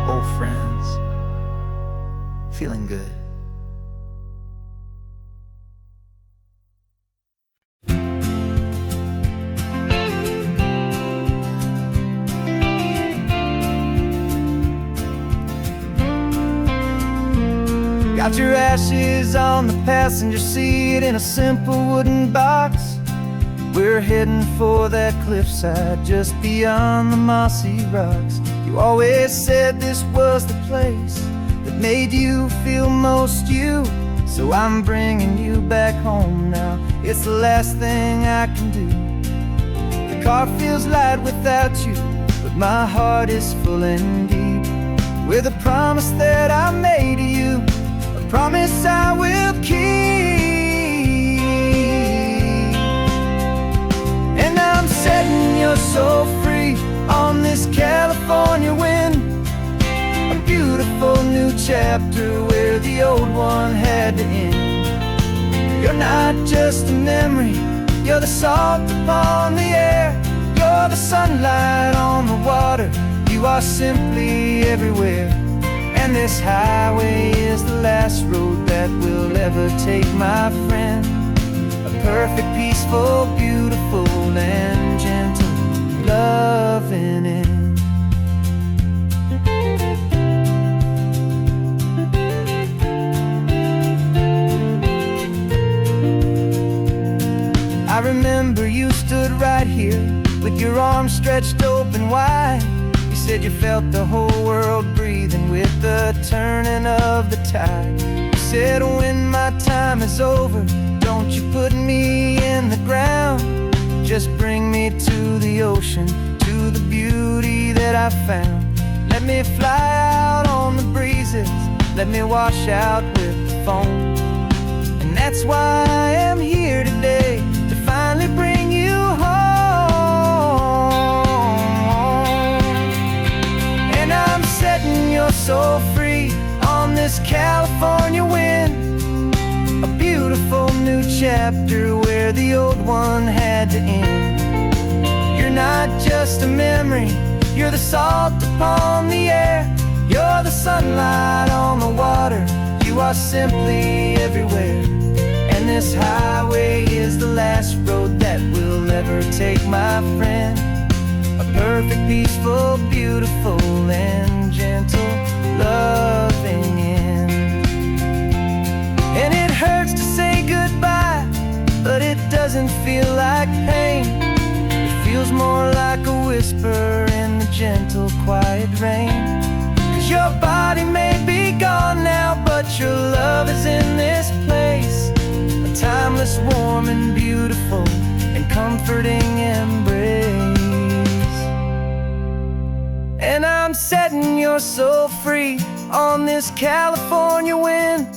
old friends, feeling good. Got your ashes on the passenger seat in a simple wooden box. We're heading for that cliffside just beyond the mossy rocks. You always said this was the place that made you feel most you. So I'm bringing you back home now, it's the last thing I can do. The car feels light without you, but my heart is full and deep, with a promise that I made to you, a promise I will keep. And I'm setting you so free on this California wind, a beautiful new chapter where the old one had to end. You're not just a memory, you're the salt upon the air, you're the sunlight on the water, you are simply everywhere. And this highway is the last road that we'll ever take, my friend. A perfect, peaceful, beautiful, and gentle loving end. I remember you stood right here with your arms stretched open wide. You said you felt the whole world breathing with the turning of the tide. You said when my time is over, don't you put me in the ground, just bring me to the ocean, to the beauty that I found. Let me fly out on the breezes, let me wash out with the foam. And that's why I am here today, to finally bring you home. And I'm setting your soul free on this California wind, a beautiful new chapter where the old one had to end. You're not just a memory, you're the salt upon the air, you're the sunlight on the water, you are simply everywhere. And this highway is the last road that will ever take, my friend. A perfect, peaceful, beautiful, and gentle, loving end. And it hurts to say goodbye, but it doesn't feel like pain. It feels more like a whisper in the gentle, quiet rain. 'Cause your body may be gone now, but your love is in this place, a timeless, warm, and beautiful, and comforting embrace. And I'm setting your soul free on this California wind,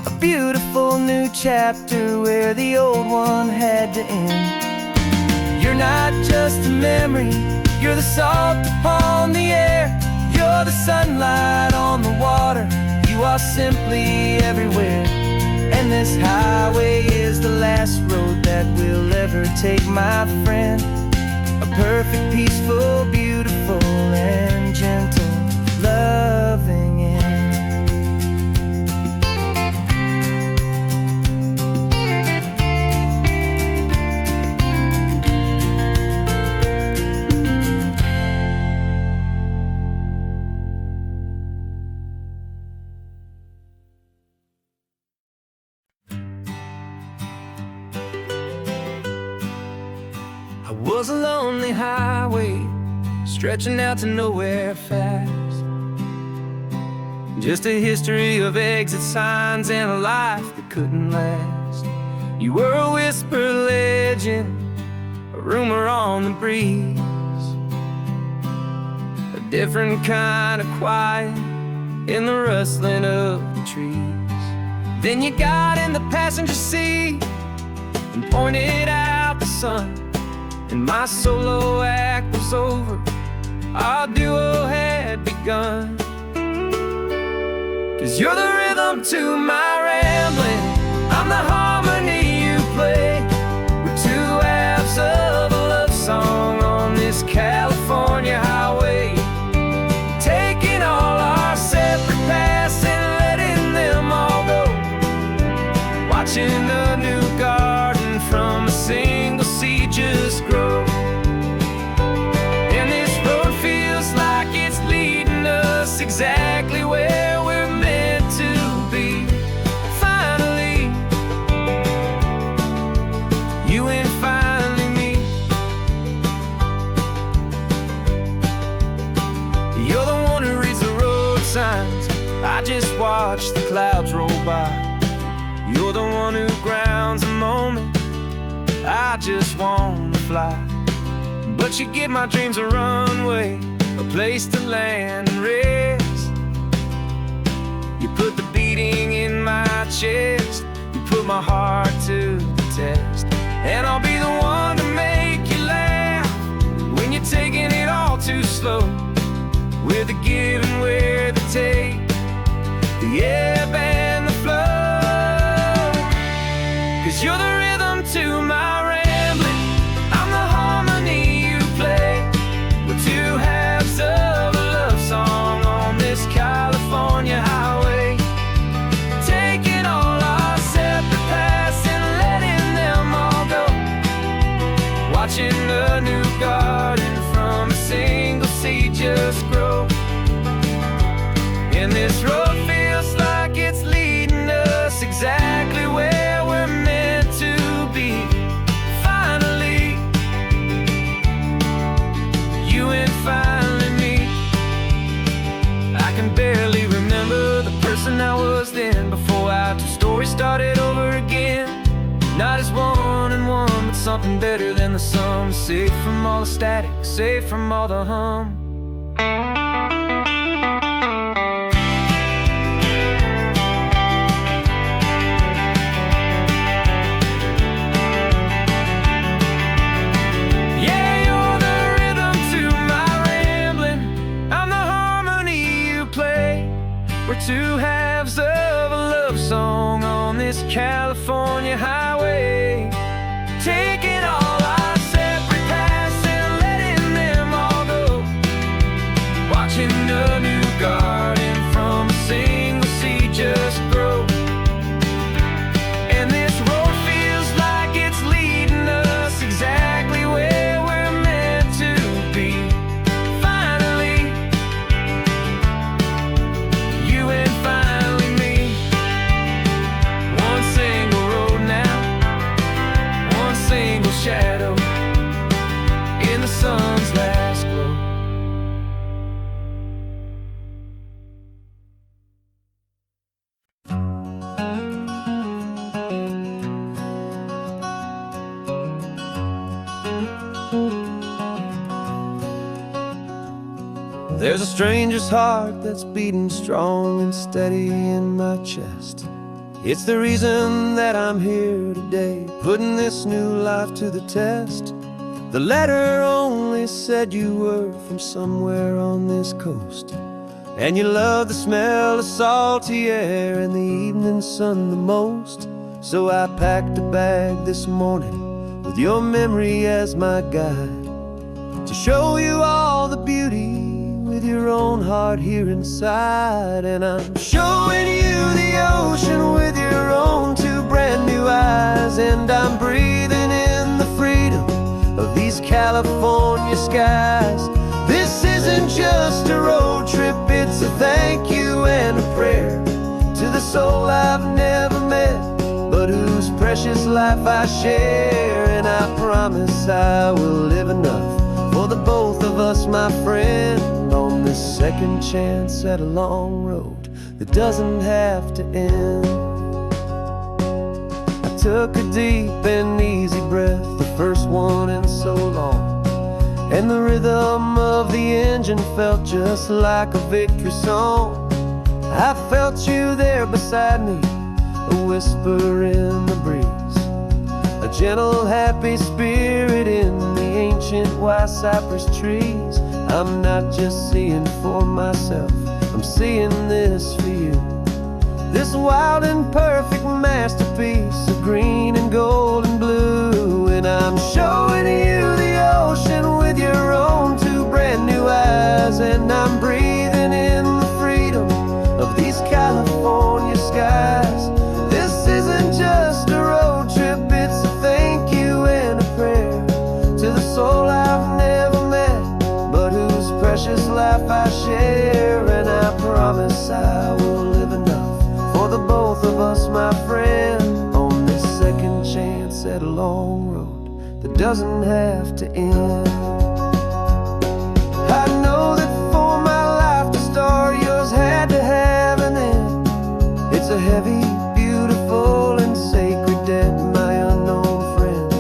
a beautiful new chapter where the old one had to end. You're not just a memory, you're the salt upon the air, you're the sunlight on the water, you are simply everywhere. And this highway is the last road that we'll ever take, my friend. A perfect, peaceful, beautiful, and gentle, loving end. I was a lonely highway, stretching out to nowhere fast. Just a history of exit signs and a life that couldn't last. You were a whisper legend, a rumor on the breeze, a different kind of quiet in the rustling of the trees. Then you got in the passenger seat and pointed out the sun, and my solo act was over, our duo had begun. 'Cause you're the rhythm to my rambling, I'm the harmony you play. We're two halves of a love song on this California highway, taking all our separate paths and letting them all go, watching a new garden from a single seed just grow. And this road feels like it's leading us exactly where we're meant to be. Finally, you and finally me. You're the one who reads the road signs, I just watch the clouds roll by. You're the one who grounds the moment, I just wanna fly. But you give my dreams a runway, a place to land and rest. You put the beating in my chest, you put my heart to the test. And I'll be the one to make you laugh when you're taking it all too slow, with the give and with the take, the ebb and the flow. 'Cause you're the rhythm to my rambling, I'm the harmony you play. We're two halves of a love song on this California highway, taking all our separate paths and letting them all go, watching a new garden from a single seed just grow. And this road feels like it's leading us exactly where we're meant to be. something better than the sum. Safe from all the static, safe from all the hum. We're two halves of a love song on this California highway, taking all our separate paths and letting them all go, watching a new garden from a single seed just grow. And this road feels like it's leading us exactly where we're meant to be. Shadow in the sun's last glow. There's a stranger's heart that's beating strong and steady in my chest. It's the reason that I'm here today, putting this new life to the test. The letter only said you were from somewhere on this coast, and you love the smell of salty air and the evening sun the most. So I packed a bag this morning with your memory as my guide, to show you all the beauty with your own heart here inside. And I'm showing you the ocean with your own two brand new eyes, and I'm breathing in the freedom of these California skies. This isn't just a road trip, it's a thank you and a prayer to the soul I've never met, but whose precious life I share. And I promise I will live enough for the both of us, my friend, on this second chance at a long road that doesn't have to end. I took a deep and easy breath, the first one in so long, and the rhythm of the engine felt just like a victory song. I felt you there beside me, a whisper in the breeze, a gentle happy spirit in the ancient white cypress trees. I'm not just seeing for myself, I'm seeing this for you, this wild and perfect masterpiece of green and gold and blue. And I'm showing you the ocean with your own two brand new eyes, and I'm breathing in the freedom of these California skies. This isn't just a road trip, it's a thank you and a prayer to the soul I've never met, but whose precious life I share. And I promise I will live enough for the both of us, my friend, on this second chance at a long road that doesn't have to end. I know that for my life to start, yours had to have an end. It's a heavy, beautiful, and sacred debt, my unknown friend,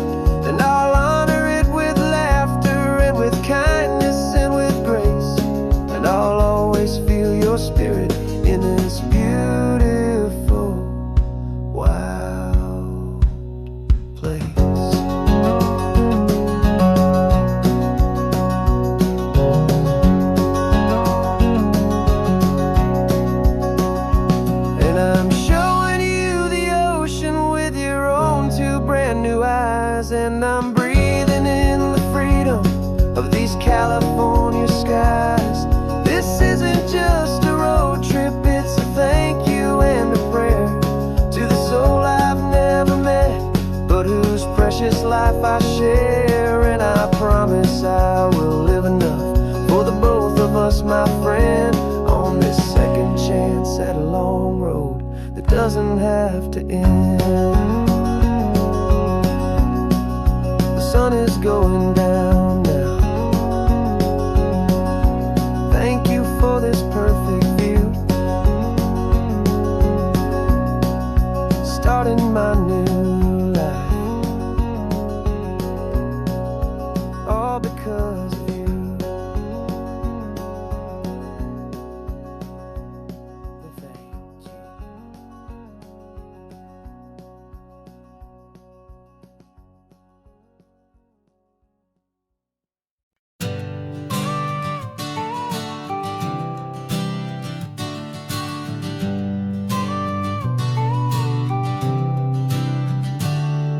and I'll honor it with laughter and with kindness and with grace, and I'll always feel your spirit in this beautiful, wild place. And I'm showing you the ocean with your own two brand new eyes, and I'm breathing in the freedom of these California skies. This isn't just a road trip, it's a thank you and a prayer to the soul I've never met, but whose precious life I share. And I promise I will live enough for the both of us, my friend, on this second chance at a long road that doesn't have to end. The sun is going down now. Thank you for this perfect view, starting my new life.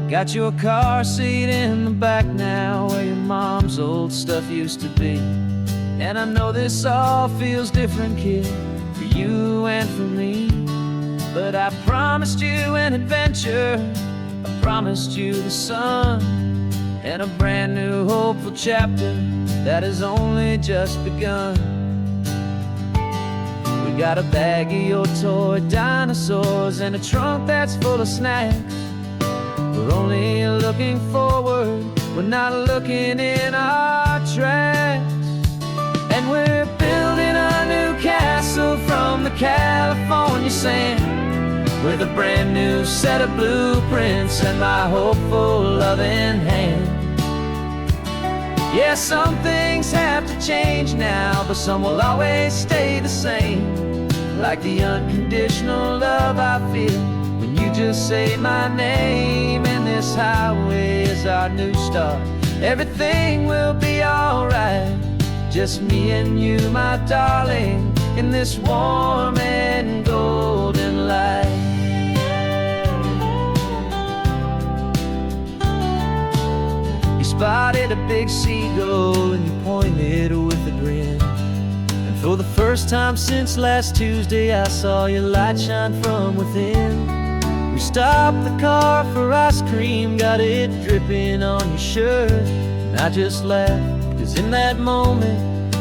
Got your car seat in the back now, where your mom's old stuff used to be. And I know this all feels different, kid, for you and for me. But I promised you an adventure, I promised you the sun, and a brand new hopeful chapter that has only just begun. We got a bag of your toy dinosaurs and a trunk that's full of snacks. We're only looking forward, we're not looking in our tracks. And we're building a new castle from the California sand, with a brand new set of blueprints and my hopeful loving hand. Yeah, some things have to change now, but some will always stay the same. Like the unconditional love I feel when you just say my name. And this highway is our new start. Everything will be alright, just me and you, my darling, in this warm and golden light. You spotted a big seagull and you pointed with a grin. And for the first time since last Tuesday, I saw your light shine from within. We stopped the car for ice cream, got it dripping on your shirt. And I just laughed, 'cause in that moment,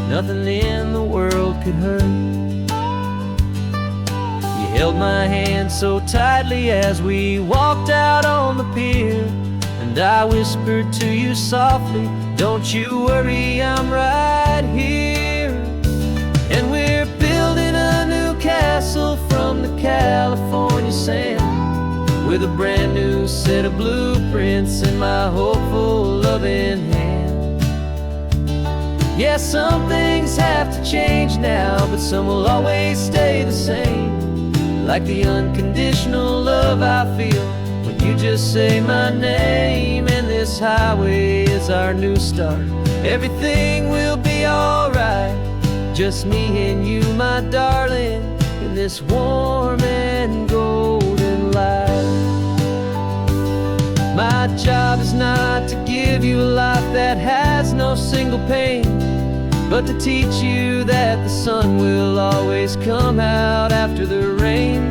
nothing in the world could hurt. You held my hand so tightly as we walked out on the pier, and I whispered to you softly, don't you worry, I'm right here. And we're building a new castle from the California sand, with a brand new set of blueprints in my hopeful loving hand. Yeah, some things have to change now, but some will always stay the same. Like the unconditional love I feel when you just say my name. And this highway is our new start. Everything will be alright, just me and you, my darling, in this warm and golden light. My job is not to give you a life that has no single pain, but to teach you that the sun will always come out after the rain.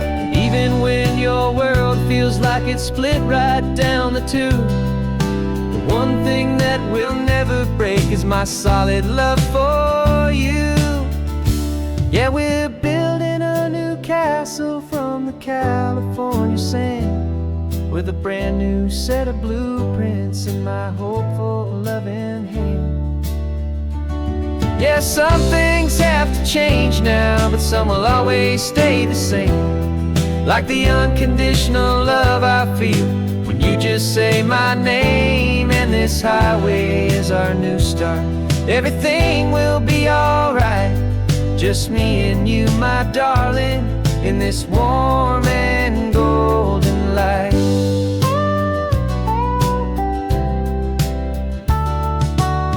And even when your world feels like it's split right down the two, the one thing that will never break is my solid love for you. Yeah, we're building a new castle from the California sand, with a brand new set of blueprints in my hopeful loving hand. Yeah, some things have to change now, but some will always stay the same. Like the unconditional love I feel when you just say my name. And this highway is our new start. Everything will be alright, just me and you, my darling, in this warm and golden light.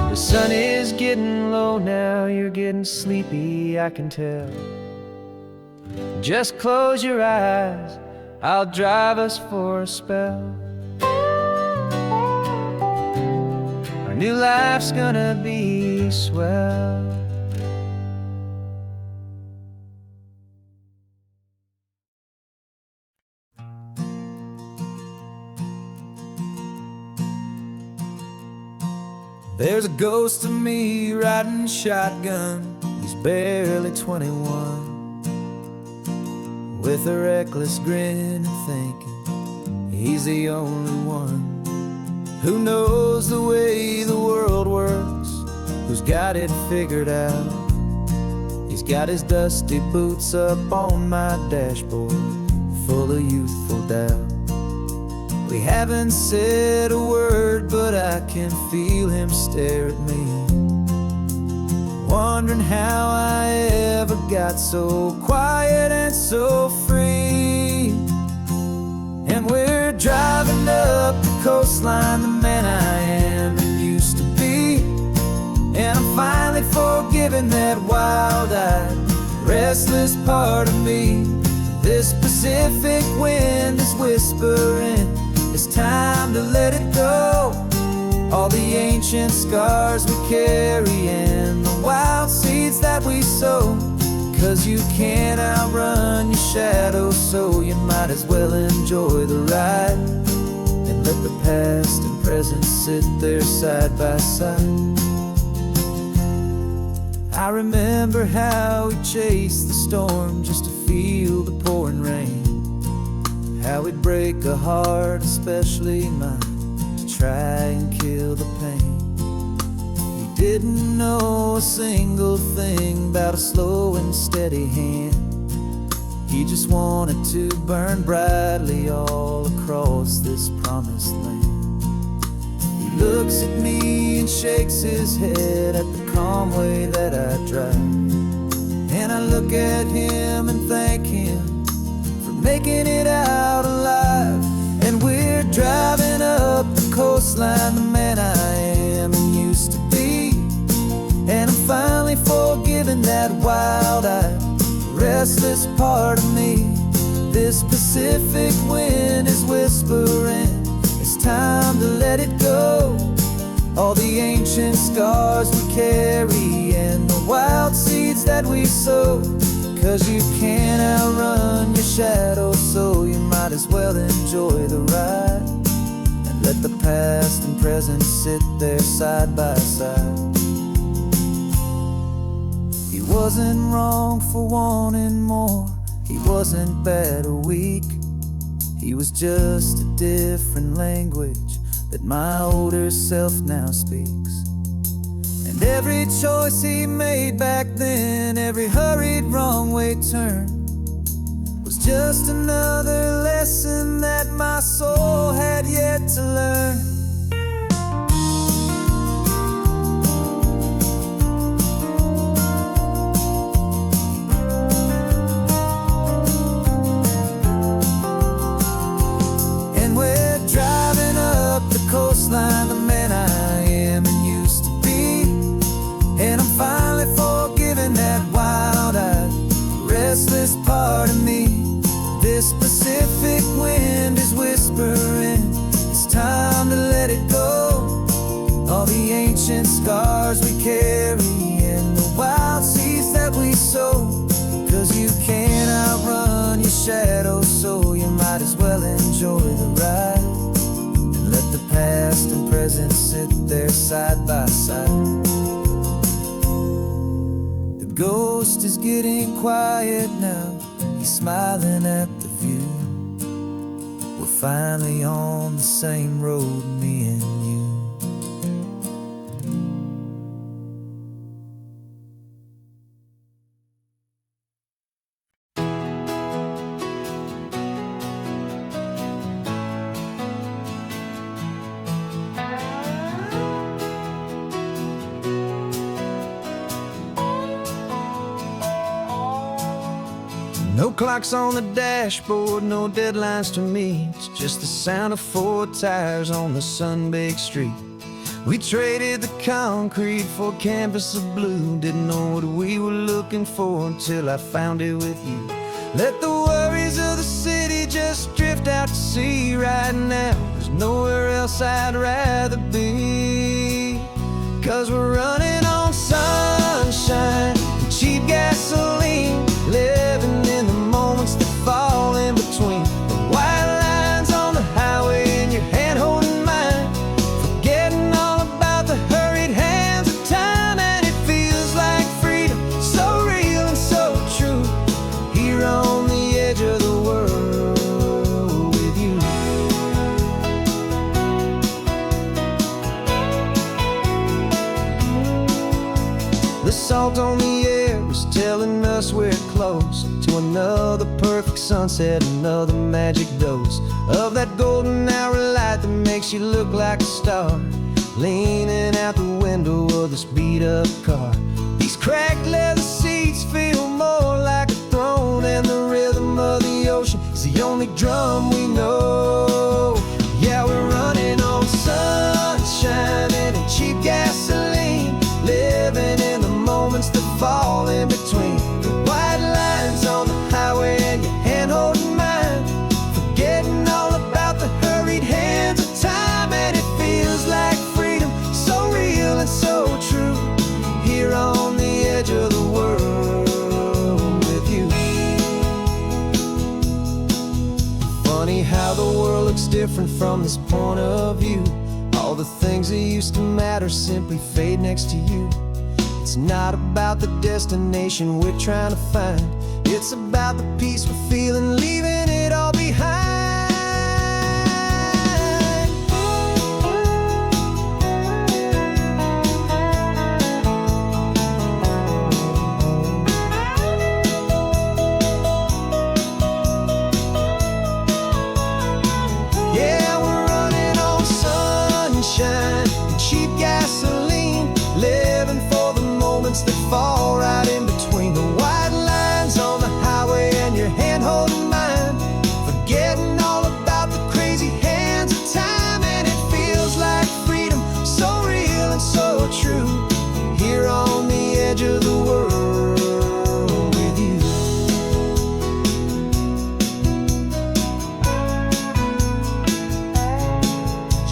The sun is getting low now, you're getting sleepy, I can tell. Just close your eyes, I'll drive us for a spell. Our new life's gonna be swell. There's a ghost of me riding shotgun. He's barely 21, with a reckless grin and thinking he's the only one who knows the way the world works, who's got it figured out. He's got his dusty boots up on my dashboard, full of youthful doubt. We haven't said a word, but I can feel him stare at me, wondering how I ever got so quiet and so free. And we're driving up the coastline, the man I am and used to be. And I'm finally forgiving that wild-eyed, restless part of me. This Pacific wind is whispering, it's time all the ancient scars we carry and the wild seeds that we sow. 'Cause you can't outrun your shadow, so you might as well enjoy the ride and let the past and present sit there side by side. I remember how we chased the storm just to feel the pouring rain, how we'd break a heart, especially mine, to try and kill the pain. He didn't know a single thing about a slow and steady hand. He just wanted to burn brightly all across this promised land. He looks at me and shakes his head at the calm way that I drive, and I look at him and thank him for making it out alive. And we're driving up the coastline, the man I am and used to be, and I'm finally forgiving that wild-eyed, restless part of me. This Pacific wind is whispering, it's time to let it go. All the ancient scars we carry and the wild seeds that we sow. 'Cause you can't outrun your shadow, so you might as well enjoy the ride and let the past and present sit there side by side. He wasn't wrong for wanting more, he wasn't bad or weak. He was just a different language that my older self now speaks. And every choice he made back then, every hurried wrong way turn, was just another lesson that my soul had yet to learn. Coastline, the man I am and used to be, and I'm finally forgiving that wild-eyed, restless part of me. This Pacific wind is whispering, it's time to let it go. All the ancient scars we carry and the wild seeds that we sow. 'Cause you can't outrun your shadow, so you might as well enjoy the ride. Let the past and present sit there side by side. The ghost is getting quiet now, he's smiling at the view. We're finally on the same road, me and you. No clocks on the dashboard, no deadlines to meet. It's just the sound of 4 tires on the sun-baked street. We traded the concrete for a canvas of blue. Didn't know what we were looking for until I found it with you. Let the worries of the city just drift out to sea right now. There's nowhere else I'd rather be. 'Cause we're running on sunshine and cheap gasoline, living in the moments that fall in between. The white lines on the highway and your hand holding mine, forgetting all about the hurried hands of time. And it feels like freedom, so real and so true, here on the edge of the world with you. The salt on the air is telling us we're close to another perfect sunset, another magic dose of that golden hour light that makes you look like a star, leaning out the window of this beat-up car. These cracked leather seats feel more like a throne, and the rhythm of the ocean is the only drum we know. Yeah, we're running on sunshine and cheap gasoline, living in the moments that fall in between. The white lines on the highway and your hand holding mine, forgetting all about the hurried hands of time. And it feels like freedom, different from this point of view. All the things that used to matter simply fade next to you. It's not about the destination we're trying to find. It's about the peace we're feeling, leaving it all behind. Yeah, we're running on sunshine and cheap gasoline, living for the moments that fall right in between the white lines on the highway and your hand holding mine, forgetting all about the crazy hands of time. And it feels like freedom, so real and so true, here on the edge of the world with you.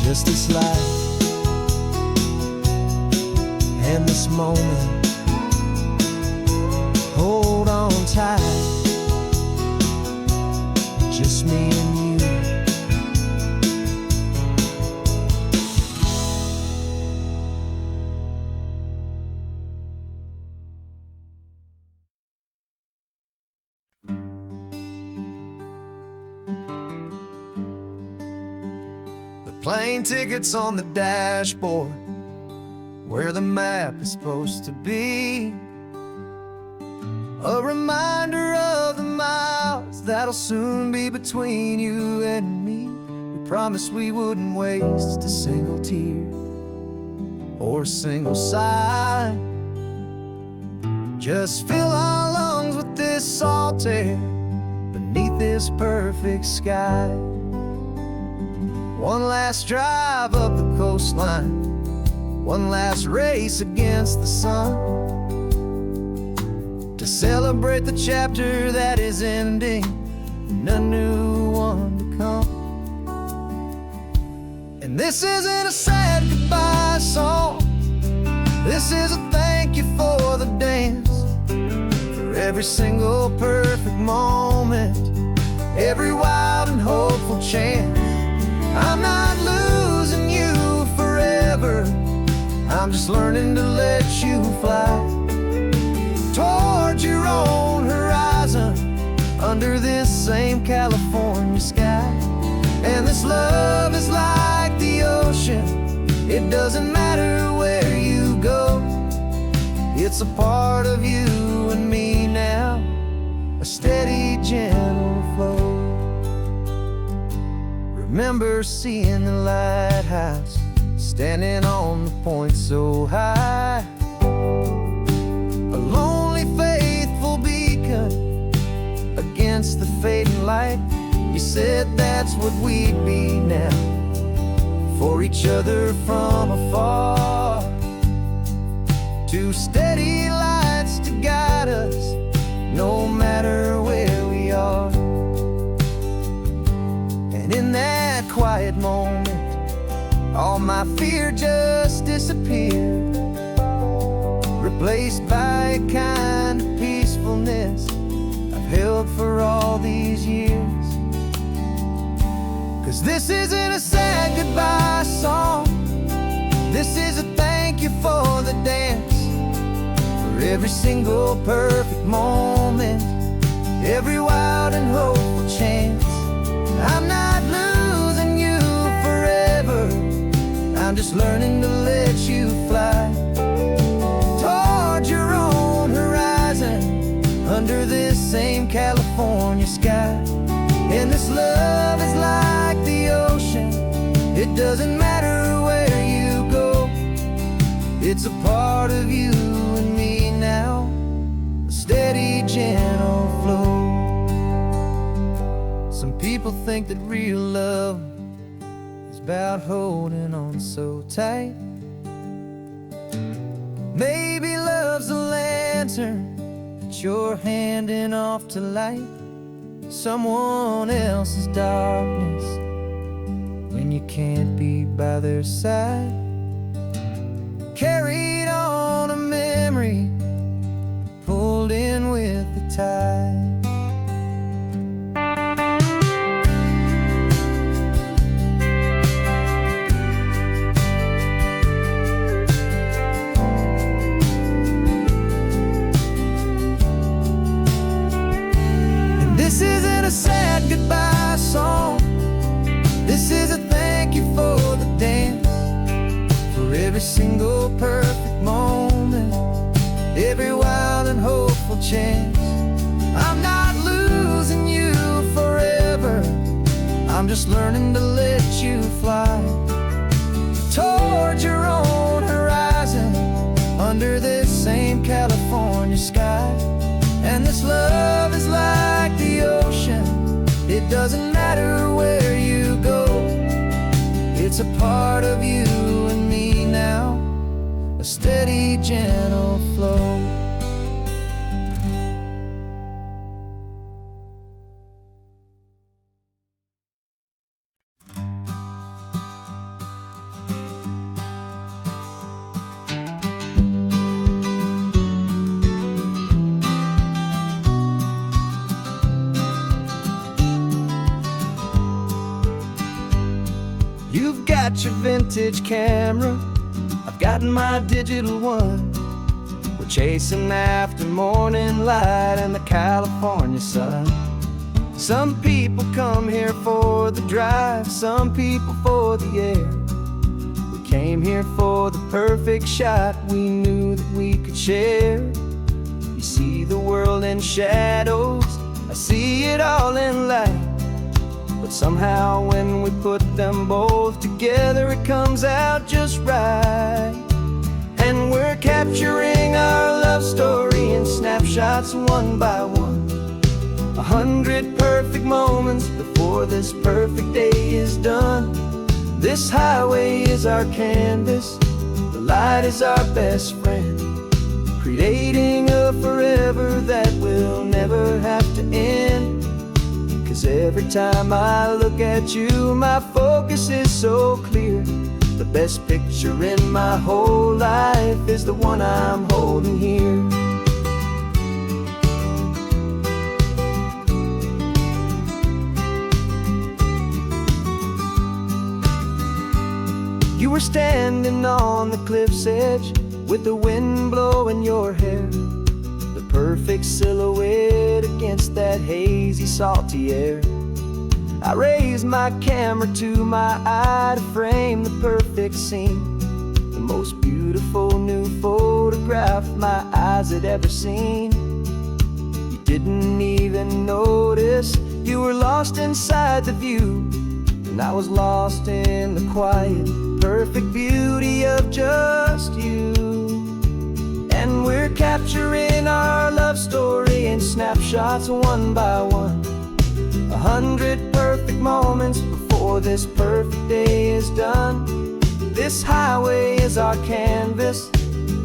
Just this life and this moment, hold on tight, just me and you. The plane tickets on the dashboard, where the map is supposed to be, a reminder of the miles that'll soon be between you and me. We promised we wouldn't waste a single tear or a single sigh. Just fill our lungs with this salt air beneath this perfect sky. One last drive up the coastline, one last race against the sun, to celebrate the chapter that is ending and a new one to come. And this isn't a sad goodbye song, this is a thank you for the dance, for every single perfect moment, every wild and hopeful chance. I'm not losing you forever, I'm just learning to let you fly towards your own horizon, under this same California sky. And this love is like the ocean, it doesn't matter where you go, it's a part of you and me now, a steady, gentle flow. Remember seeing the lighthouse, standing on the point so high, a lonely, faithful beacon against the fading light. You said that's what we'd be now, for each other from afar. Two steady lights to guide us, no matter where we are. And in that quiet moment, all my fear just disappeared, replaced by a kind of peacefulness I've held for all these years. 'Cause this isn't a sad goodbye song, this is a thank you for the dance, for every single perfect moment, every wild and hopeful chance. I'm not losing you forever, I'm just learning to let you fly towards your own horizon, under this same California sky. And this love is like the ocean, it doesn't matter where you go, it's a part of you and me now, a steady, gentle flow. Some people think that real love is about holding on so tight. Maybe love's a lantern that you're handing off to light someone else's darkness when you can't be by their side. Carried on a memory, pulled in with the tide. every single perfect moment, every wild and hopeful chance. I'm not losing you forever, I'm just learning to let you fly towards your own horizon, under this same California sky. And this love is like the ocean, it doesn't matter where you go, it's a part of you and me now, a steady, gentle flow. You've got your vintage camera, I've got my digital one. We're chasing after morning light and the California sun. Some people come here for the drive, some people for the air. We came here for the perfect shot, we knew that we could share. You see the world in shadows, I see it all in light. But somehow when we put them both together, it comes out just right. And we're capturing our love story in snapshots one by one. 100 perfect moments before this perfect day is done. This highway is our canvas, the light is our best friend, creating a forever that will never have to end. 'Cause every time I look at you, my focus is so clear. The best picture in my whole life is the one I'm holding here. You were standing on the cliff's edge with the wind blowing your hair, the perfect silhouette against that hazy, salty air. I raised my camera to my eye to frame the perfect scene, the most beautiful new photograph my eyes had ever seen. You didn't even notice, you were lost inside the view, and I was lost in the quiet, perfect beauty of just you. And we're capturing our love story in snapshots one by one. 100 perfect moments before this perfect day is done. This highway is our canvas,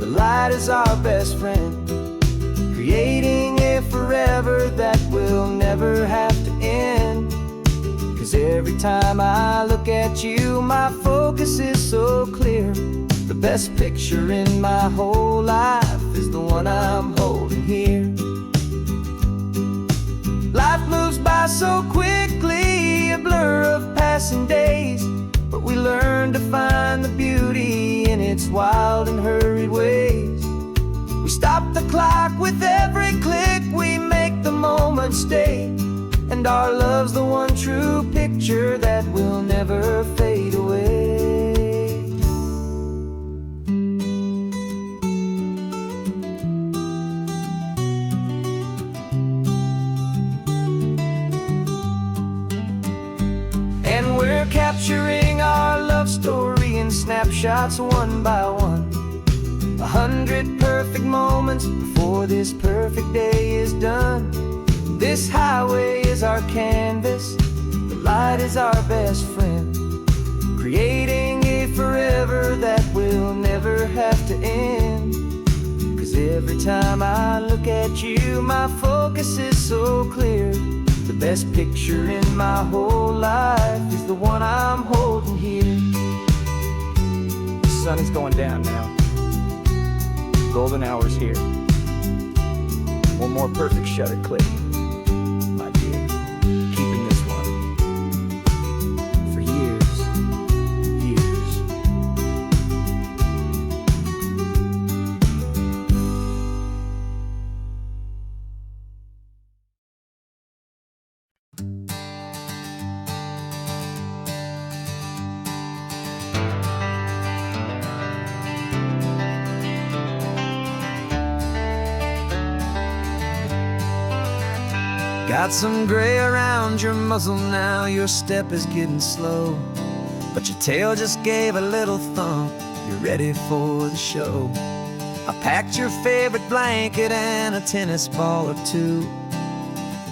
the light is our best friend, creating a forever that will never have to end. 'Cause every time I look at you, my focus is so clear. The best picture in my whole life is the one I'm holding here. Life moves by so quickly, a blur of passing days, but we learn to find the beauty in its wild and hurried ways. We stop the clock with every click, we make the moment stay, and our love's the one true picture that will never fade away. And we're capturing our love story in snapshots one by one. 100 perfect moments before this perfect day is done. This highway is our canvas, the light is our best friend, creating a forever that will never have to end. 'Cause every time I look at you, my focus is so clear. The best picture in my whole life is the one I'm holding here. The sun is going down now, golden hour's here. One more perfect shutter click, my dear, keeping this one for years, years. Got some gray around your muzzle now, your step is getting slow, but your tail just gave a little thump, you're ready for the show. I packed your favorite blanket and a tennis ball or two.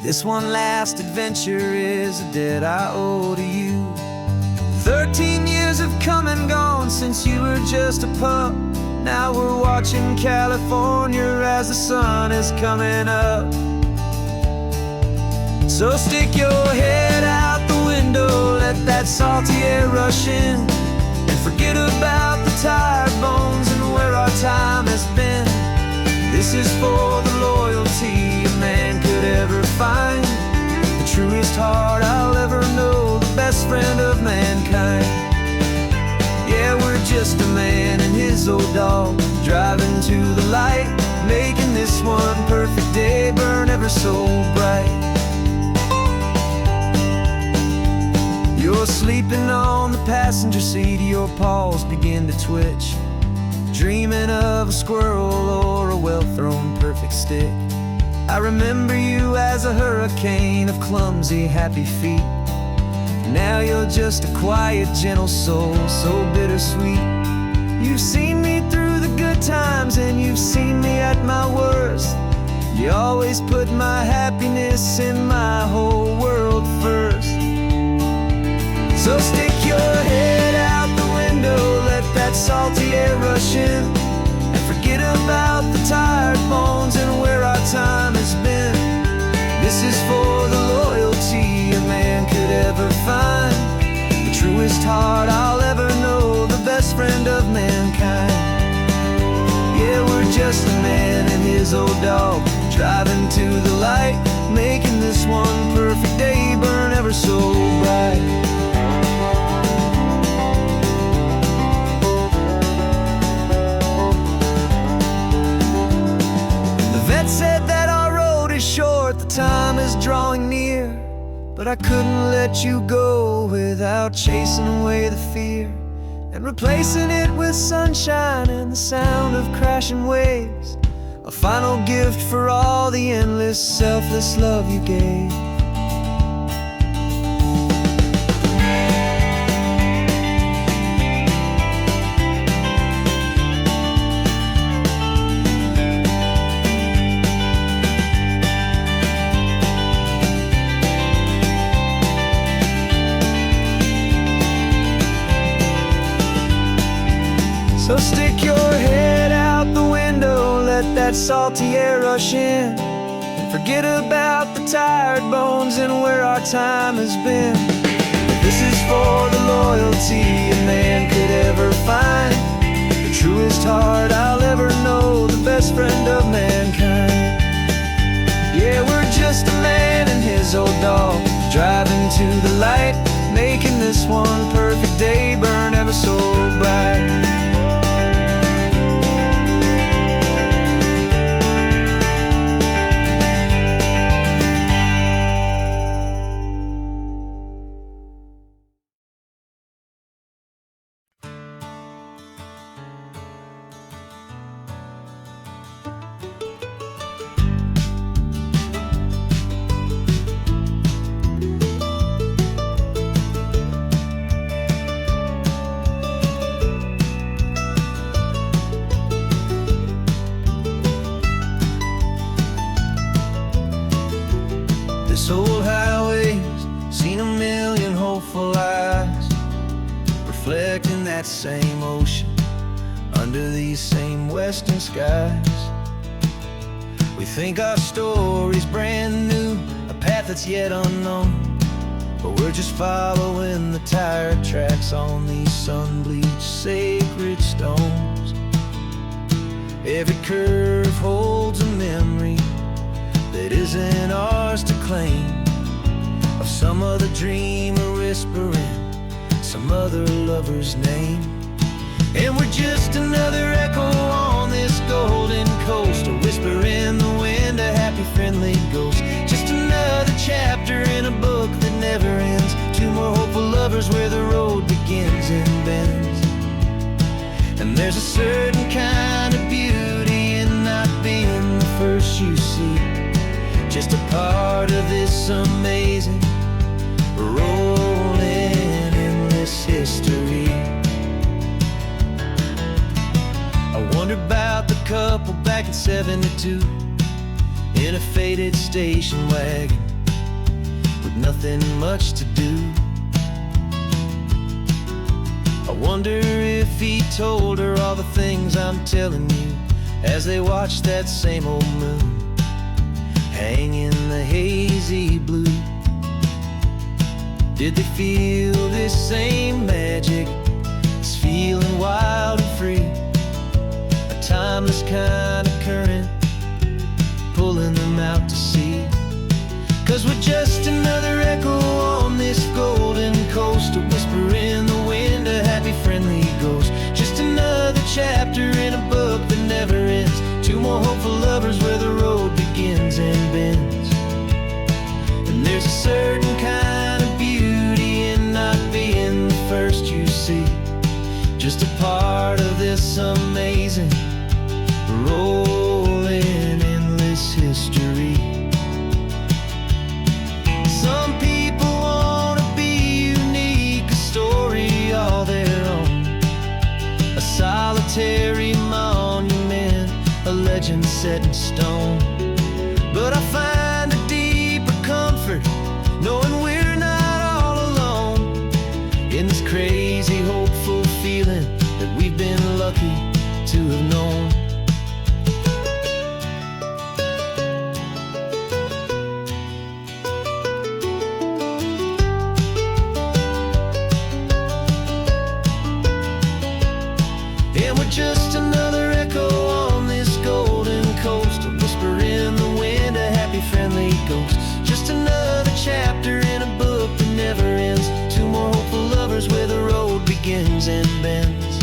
This one last adventure is a debt I owe to you. 13 years have come and gone since you were just a pup. Now we're watching California as the sun is coming up. So stick your head out the window, let that salty air rush in, and forget about the tired bones and where our time has been. This is for the loyalty a man could ever find, the truest heart I'll ever know, the best friend of mankind. Yeah, we're just a man and his old dog, driving to the light, making this one perfect day burn ever so bright. You're sleeping on the passenger seat, your paws begin to twitch, dreaming of a squirrel or a well-thrown perfect stick. I remember you as a hurricane of clumsy, happy feet. Now you're just a quiet, gentle soul, so bittersweet. You've seen me through the good times and you've seen me at my worst. You always put my happiness in my whole world first. So stick your head out the window, let that salty air rush in, and forget about the tired bones and where our time has been. This is for the loyalty a man could ever find, the truest heart I'll ever know, the best friend of mankind. Yeah, we're just a man and his old dog, driving to the light, making this one perfect day burn ever so bright. Said that our road is short, the time is drawing near, but I couldn't let you go without chasing away the fear and replacing it with sunshine and the sound of crashing waves, a final gift for all the endless, selfless love you gave. So stick your head out the window, let that salty air rush in, and forget about the tired bones and where our time has been. This is for the loyalty a man could ever find, the truest heart I'll ever know, the best friend of mankind. Yeah, we're just a man and his old dog, driving to the light, making this one perfect day burn ever so bright. This old highway's seen a million hopeful eyes, reflecting that same ocean under these same western skies. We think our story's brand new, a path that's yet unknown, but we're just following the tired tracks on these sun-bleached sacred stones. Every curve holds a memory that isn't ours to claim, of some other dreamer whispering some other lover's name. And we're just another echo on this golden coast, a whisper in the wind, a happy friendly ghost. Just another chapter in a book that never ends, two more hopeful lovers where the road begins and bends. And there's a certain kind of beauty in not being the first you see, just a part of this amazing, rolling, endless history. I wonder about the couple back in '72 in a faded station wagon with nothing much to do. I wonder if he told her all the things I'm telling you as they watched that same old moon hang in the hazy blue. Did they feel this same magic, this feeling wild and free, a timeless kind of current pulling them out to sea? 'Cause we're just another echo on this golden coast, a whisper in the wind, a happy friendly ghost. Just another chapter in a book that never ends, two more hopeful lovers where the road begins and bends. And there's a certain kind of beauty in not being the first you see, just a part of this amazing, rolling, endless history. Some people want to be unique, a story all their own, a solitary monument, a legend set in stone. But I find a deeper comfort knowing we're not all alone in this crazy, hopeful feeling that we've been lucky to have known. And we're just another echo on this golden coast, a whisper in the wind, a happy friendly ghost. Just another chapter in a book that never ends, two more hopeful lovers where the road begins and bends.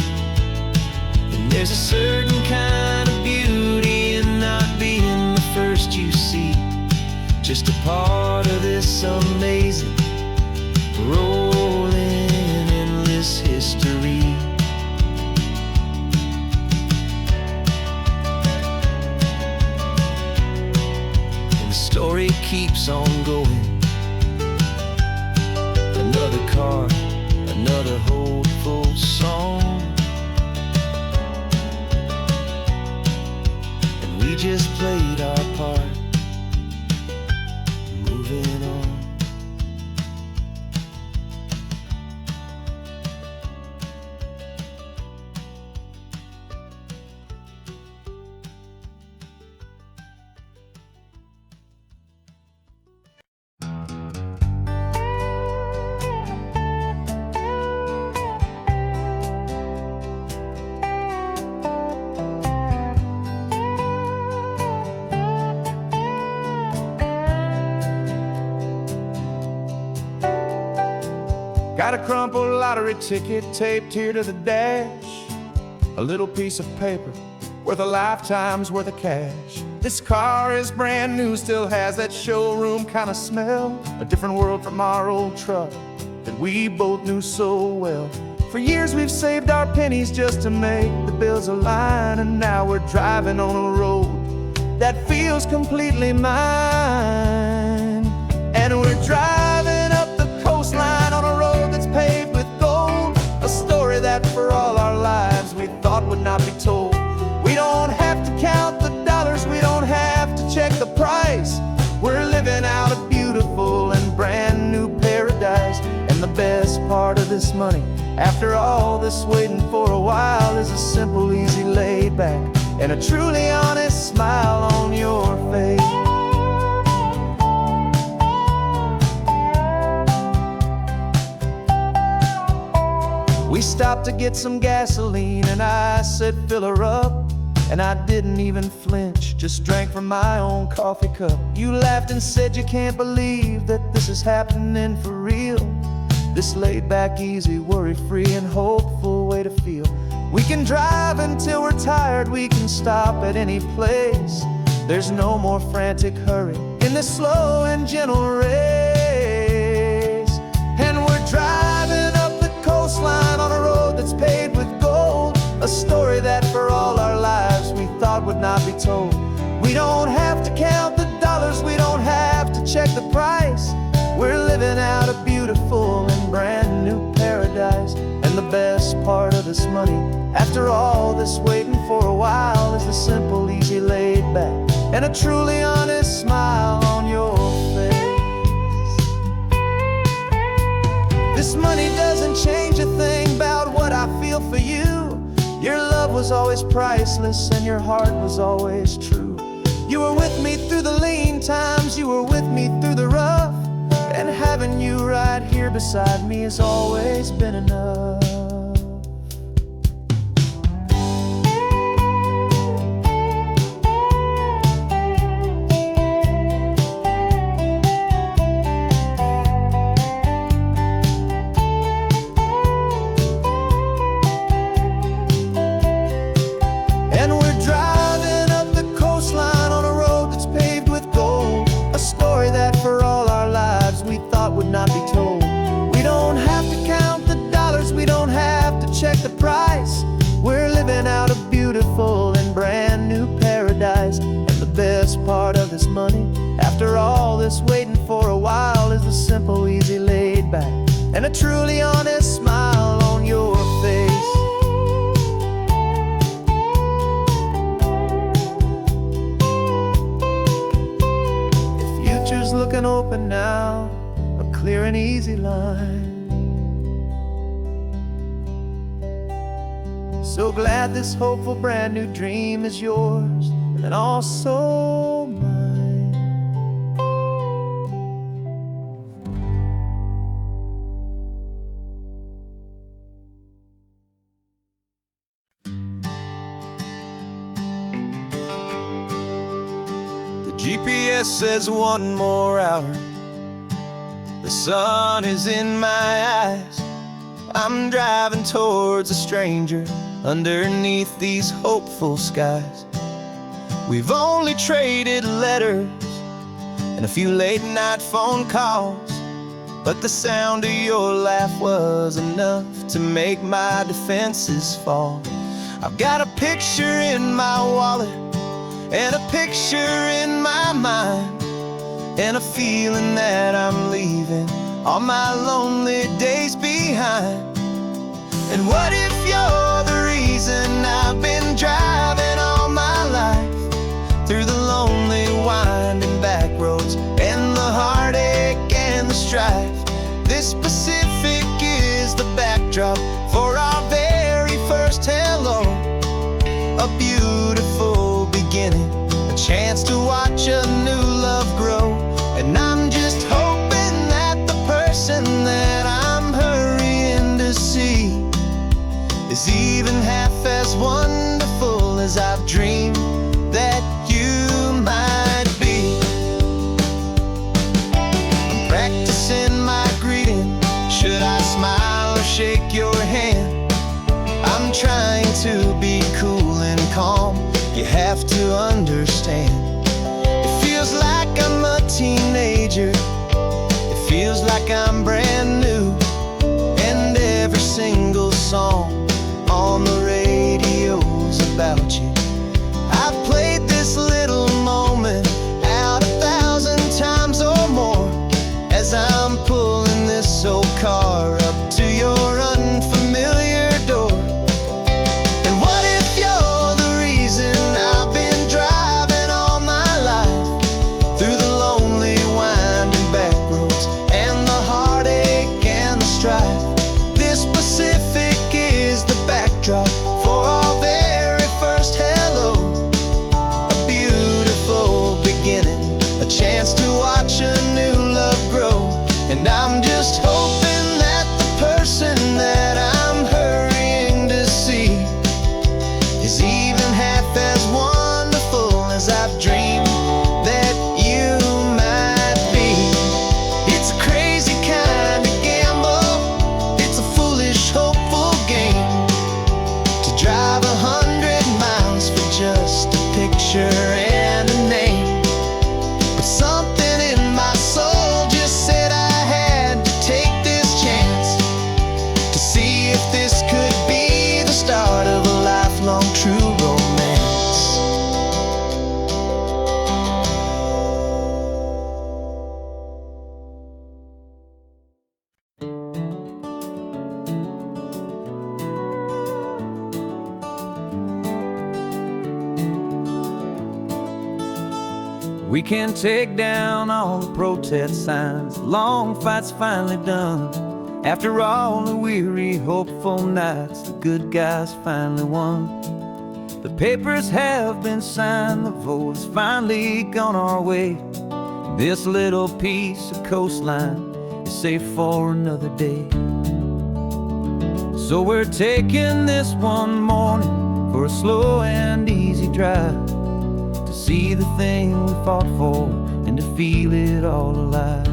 And there's a certain kind of beauty in not being the first you see, just a part of this amazing, rolling, endless history. Story keeps on going. Another car, another hopeful song, and we just played our part, moving on. Got a crumpled lottery ticket taped here to the dash, a little piece of paper worth a lifetime's worth of cash. This car is brand new, still has that showroom kind of smell, a different world from our old truck that we both knew so well. For years we've saved our pennies just to make the bills align, and now we're driving on a road that feels completely mine. And we're driving up the coastline on a road that's paved with gold, a story that for all our lives we thought would not be told. We don't have to count the dollars, we don't have to check the price. We're living out a beautiful and brand new paradise. And the best part of this money, after all this waiting for a while, is a simple, easy laid back and a truly honest smile on your face. We stopped to get some gasoline and I said fill her up, and I didn't even flinch, just drank from my own coffee cup. You laughed and said you can't believe that this is happening for real. This laid back, easy, worry-free and hopeful way to feel. We can drive until we're tired, we can stop at any place. There's no more frantic hurry in this slow and gentle race. And we're driving up the coastline on a road that's paved with gold, a story that for all our lives we thought would not be told. We don't have to count the dollars, we don't have the price. We're living out a beautiful and brand new paradise. And the best part of this money, after all this waiting for a while, is the simple, easy, laid back, and a truly honest smile on your face. This money doesn't change a thing about what I feel for you. Your love was always priceless and your heart was always true. You were with me through the lean times, you were with me through the rough, and having you right here beside me has always been enough. Would not be told. We don't have to count the dollars, we don't have to check the price. We're living out a beautiful and brand new paradise. And the best part of this money, after all this waiting for a while, is the simple, easy, laid back, and a truly honest smile on your face. The future's looking open now, clear and easy line. So glad this hopeful brand new dream is yours and also mine. The GPS says 1 more hour. The sun is in my eyes. I'm driving towards a stranger underneath these hopeful skies. We've only traded letters and a few late night phone calls, but the sound of your laugh was enough to make my defenses fall. I've got a picture in my wallet and a picture in my mind, and a feeling that I'm leaving all my lonely days behind. And what if you're the reason I've been driving all my life, through the lonely winding back roads and the heartache and the strife? This Pacific is the backdrop for our very first hello. A beautiful beginning, a chance to watch a new love grow. And I'm just hoping that the person that I'm hurrying to see is even half as wonderful as I've dreamed that you might be. I'm practicing my greeting. Should I smile or shake your hand? I'm trying to be cool and calm. You have to understand. Feels like I'm a teenager. It feels like I'm brand new. And every single song on the radio's about you. I've played this little moment out 1,000 times or more, as I'm pulling this old car up to your unfamiliar door. And what if you're the reason I've been driving all my life, through the lonely winding back roads and the heartache and the strife? This Pacific is the backdrop for our very first hello. A beautiful beginning, a chance to watch a new love grow. And I'm just hoping that the person that I'm hurrying to see is even half as wonderful as I've dreamed that you might be. It's a crazy kind of gamble, it's a foolish, hopeful game, We can take down all the protest signs. The long fight's finally done. After all the weary, hopeful nights, the good guys finally won. The papers have been signed, the vote has finally gone our way. This little piece of coastline is safe for another day. So we're taking this one morning for a slow and easy drive, to see the thing we fought for and to feel it all alive.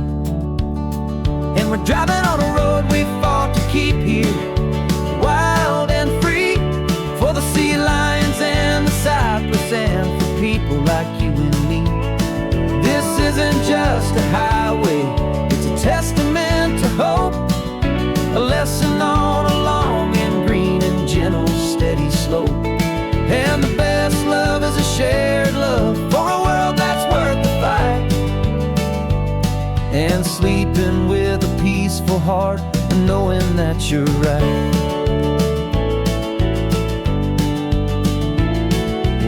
And we're driving on a road we fought to keep here, wild and free, for the sea lions and the cypress and for people like you and me. This isn't just a highway, it's a testament to hope, a lesson on a long and green and gentle steady slope. And the best love is a shared love for a world that's worth the fight, and sleeping with a peaceful heart and knowing that you're right.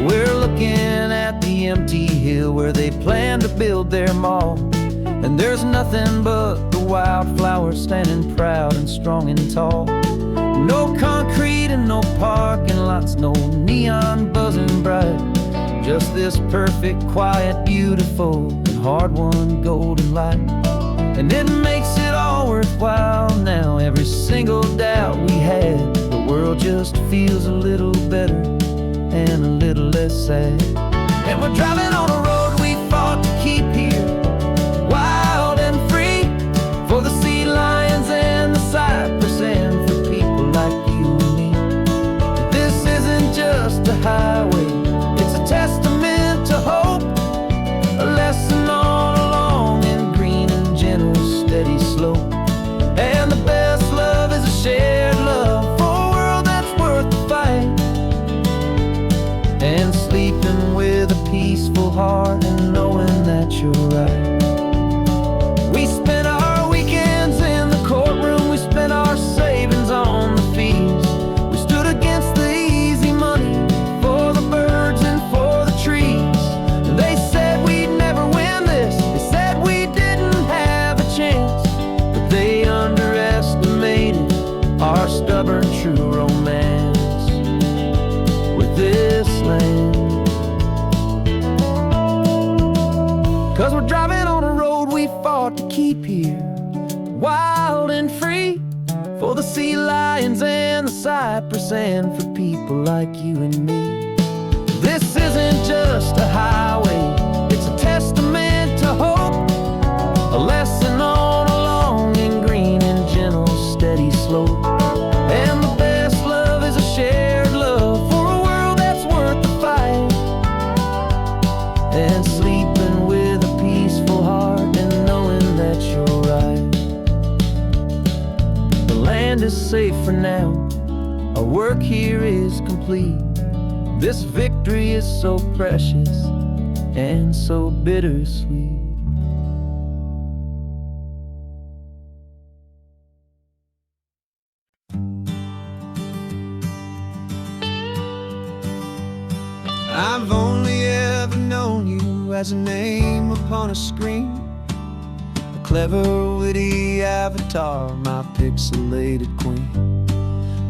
We're looking at the empty hill where they plan to build their mall, and there's nothing but the wildflowers standing proud and strong and tall. No concrete and no parking lots, no neon buzzing bright, just this perfect, quiet, beautiful, and hard-won golden light. And it makes it all worthwhile now. Every single doubt we had, the world just feels a little better and a little less sad. And we're driving on a road we fought to keep here, wild and free, for the sea lions and the cypress and for people like you and me. This isn't just a highway, it's a testament to hope, a lesson on a long and green and gentle steady slope. And the best love is a shared love for a world that's worth the fight, and sleeping with a peaceful heart and knowing that you're right. We spent our weekends in the courtroom, we spent our savings on the fees. We stood against the easy money for the birds and for the trees. They said we'd never win this, they said we didn't have a chance, but they underestimated our stubborn true romance with this land. 'Cause we're driving on a road we fought to keep here, wild and free, for the sea lions and the cypress and for people like you and me. This isn't just a highway, it's a testament to hope, a lesson on a long and green and gentle steady slope. And the best love is a shared love for a world that's worth the fight, and sleeping with a peaceful heart and knowing that you're right. The land is safe for now, our work here is complete. This victory is so precious and so bittersweet. I've only ever known you as a name upon a screen, a clever, witty avatar, my pixelated queen.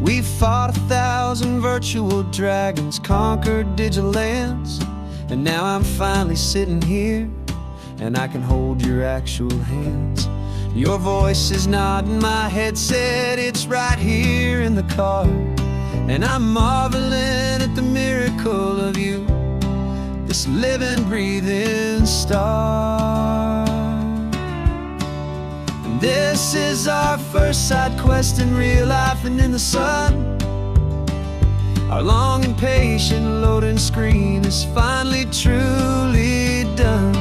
We fought 1,000 virtual dragons, conquered digital lands, and now I'm finally sitting here, and I can hold your actual hands. Your voice is not in my headset, it's right here in the car, and I'm marveling at the miracle of you, this living, breathing star. And this is our first side quest in real life and in the sun. Our long and patient loading screen is finally truly done.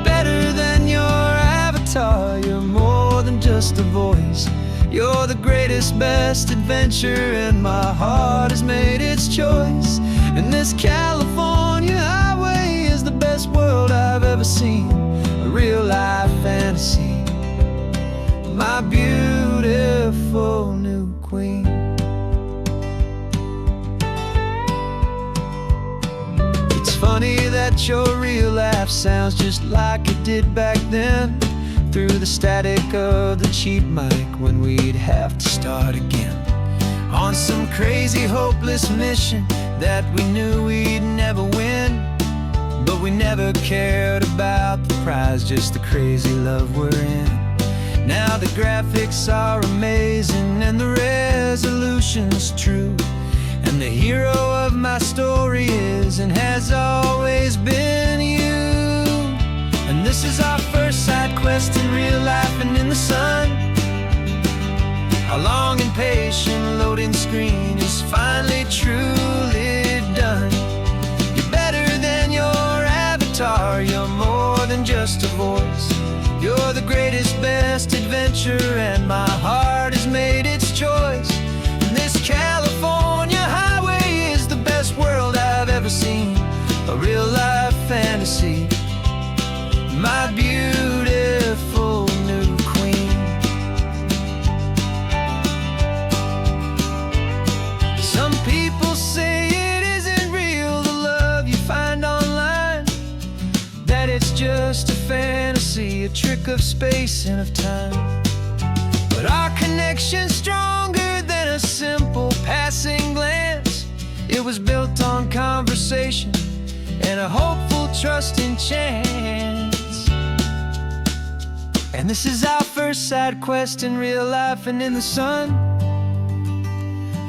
Better than your avatar, you're more than just a voice. You're the greatest, best adventure, and my heart has made its choice. And this California highway is the best world I've ever seen, a real life fantasy, my beautiful new queen. It's funny that that your real laugh sounds just like it did back then, through the static of the cheap mic when we'd have to start again. On some crazy hopeless mission that we knew we'd never win, but we never cared about the prize, just the crazy love we're in. Now the graphics are amazing and the resolution's true, and the hero of my story is and has always been you. And this is our first side quest in real life and in the sun. Our long and patient loading screen is finally truly done. You're better than your avatar, you're more than just a voice. You're the greatest, best adventure, and my heart has made its choice. And this California highway is the best world I've ever seen, a real life fantasy, my beautiful new queen. Some people say it isn't real, the love you find online, that it's just a fantasy, a trick of space and of time. But our connection's stronger than a simple passing glance. It was built on conversation and a hopeful, trusting chance. And this is our first side quest in real life and in the sun.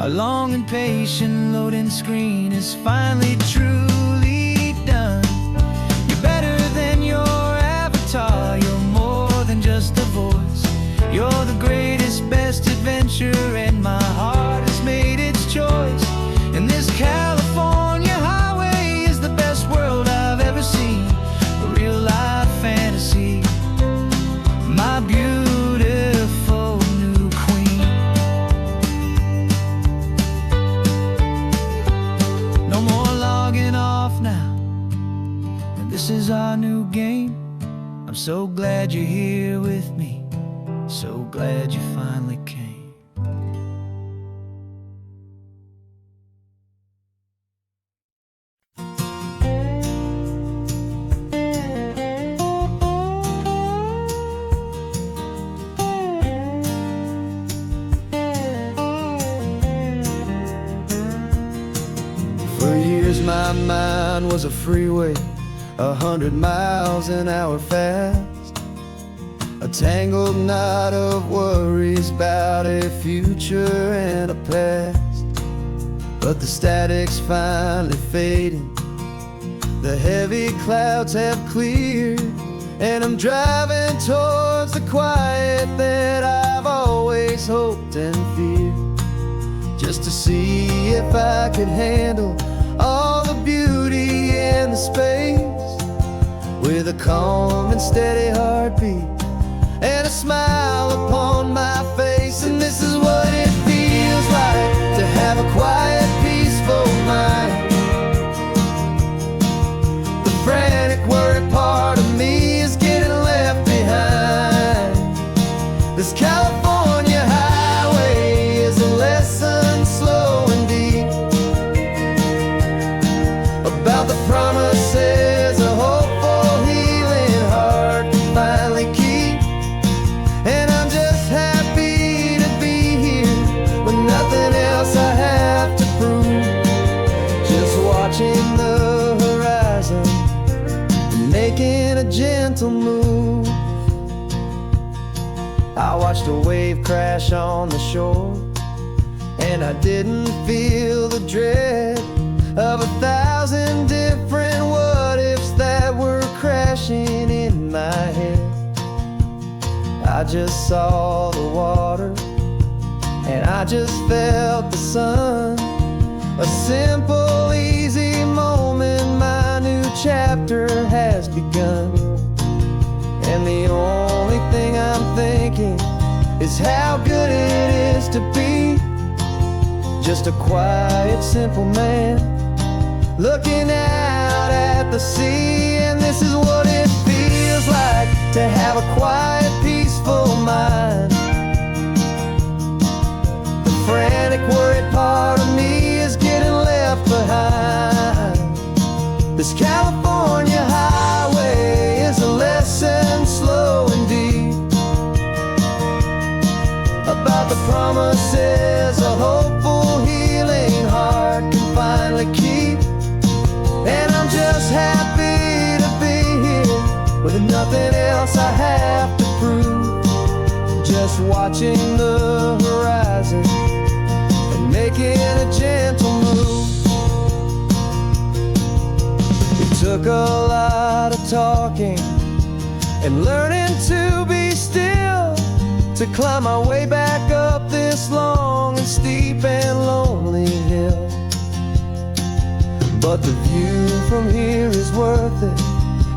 Our long and patient loading screen is finally truly done. You're better than your avatar, you're more than just a voice. You're the greatest, best adventure, and my heart has made its choice. And this California highway is the best world I've ever seen, a real life fantasy, my beautiful new queen. No more logging off now, and this is our new game. I'm so glad you're here with me, so glad you finally came. For years my mind was a freeway, 100 miles an hour fast, a tangled knot of worries about a future and a past. But the static's finally fading, the heavy clouds have cleared, and I'm driving towards the quiet that I've always hoped and feared, just to see if I could handle all the beauty and the space, with a calm and steady heartbeat and a smile upon my face. And this is what it feels like to have a quiet, peaceful mind. The frantic, worried part of me is getting left behind. This California highway is a lesson slow and deep about the promises a hopeful, healing heart can finally keep. And I'm just happy to be here with nothing else I have to prove, just watching the horizon and making a gentle move. I watched a wave crash on the shore, and I didn't feel the dread of 1,000 different what-ifs that were crashing in my head. I just saw the water, and I just felt the sun. A simple, easy moment, my new chapter has begun. And the only thing I'm thinking is how good it is to be just a quiet, simple man looking out at the sea. And this is what it feels like to have a quiet, peaceful mind. The frantic, worried part of me is getting left behind. This California watching the horizon and making a gentle move. It took a lot of talking and learning to be still to climb my way back up this long and steep and lonely hill. But the view from here is worth it.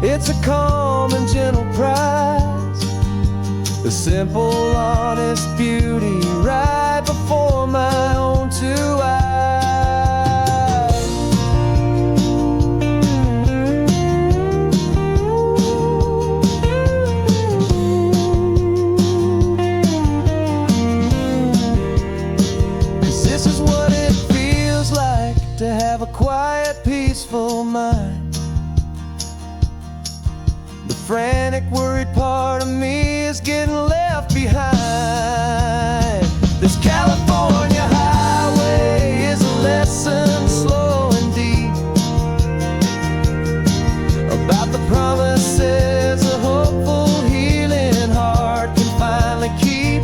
It's a calm and gentle prize, the simple, honest beauty right before my own two eyes. 'Cause this is what it feels like to have a quiet, peaceful mind. The frantic, worried part of me is getting left behind. This California highway is a lesson slow and deep about the promises a hopeful, healing heart can finally keep.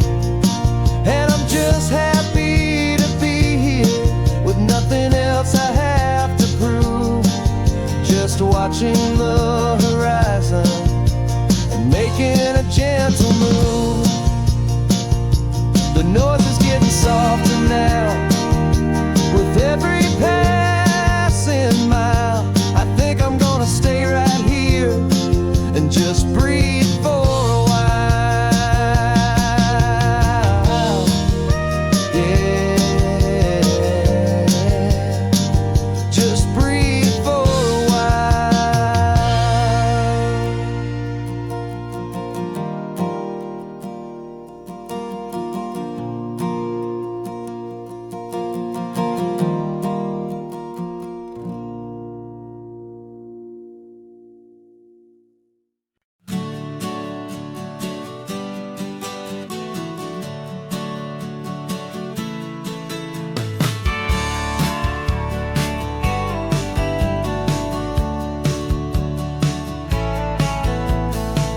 And I'm just happy to be here with nothing else I have to prove, just watching the horizon and making a gentle move. The noise is getting softer now with every passing mile. I think I'm gonna stay right here and just breathe for a while. Yeah, just breathe for a while.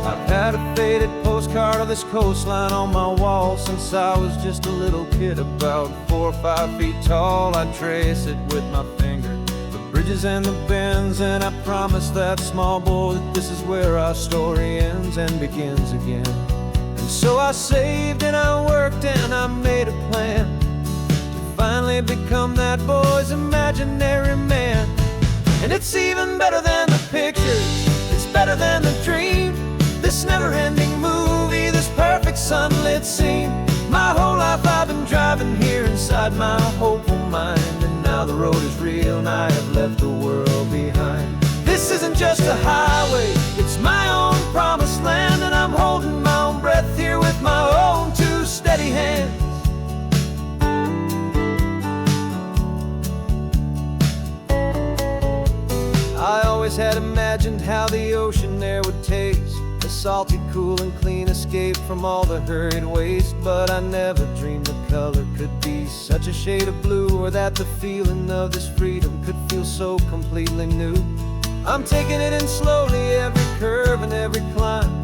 I've had a faded postcard of this coastline on my wall since I was just a little kid, about 4 or 5 feet tall. I trace it with my finger, the bridges and the bends, and I promise that small boy that this is where our story ends and begins again. And so I saved and I worked and I made a plan to finally become that boy's imaginary man. And it's even better than the pictures, it's better than the dream, this never-ending movie, this perfect sunlit scene. My whole life I've been driving here inside my hopeful mind, and now the road is real and I have left the world behind. This isn't just a highway, it's my own promised land, and I'm holding my own breath here with my own two steady hands. I always had imagined how the ocean there would taste, a salty, cool and clean escape from all the hurried waste. But I never dreamed the color could be such a shade of blue, or that the feeling of this freedom could feel so completely new. I'm taking it in slowly, every curve and every climb,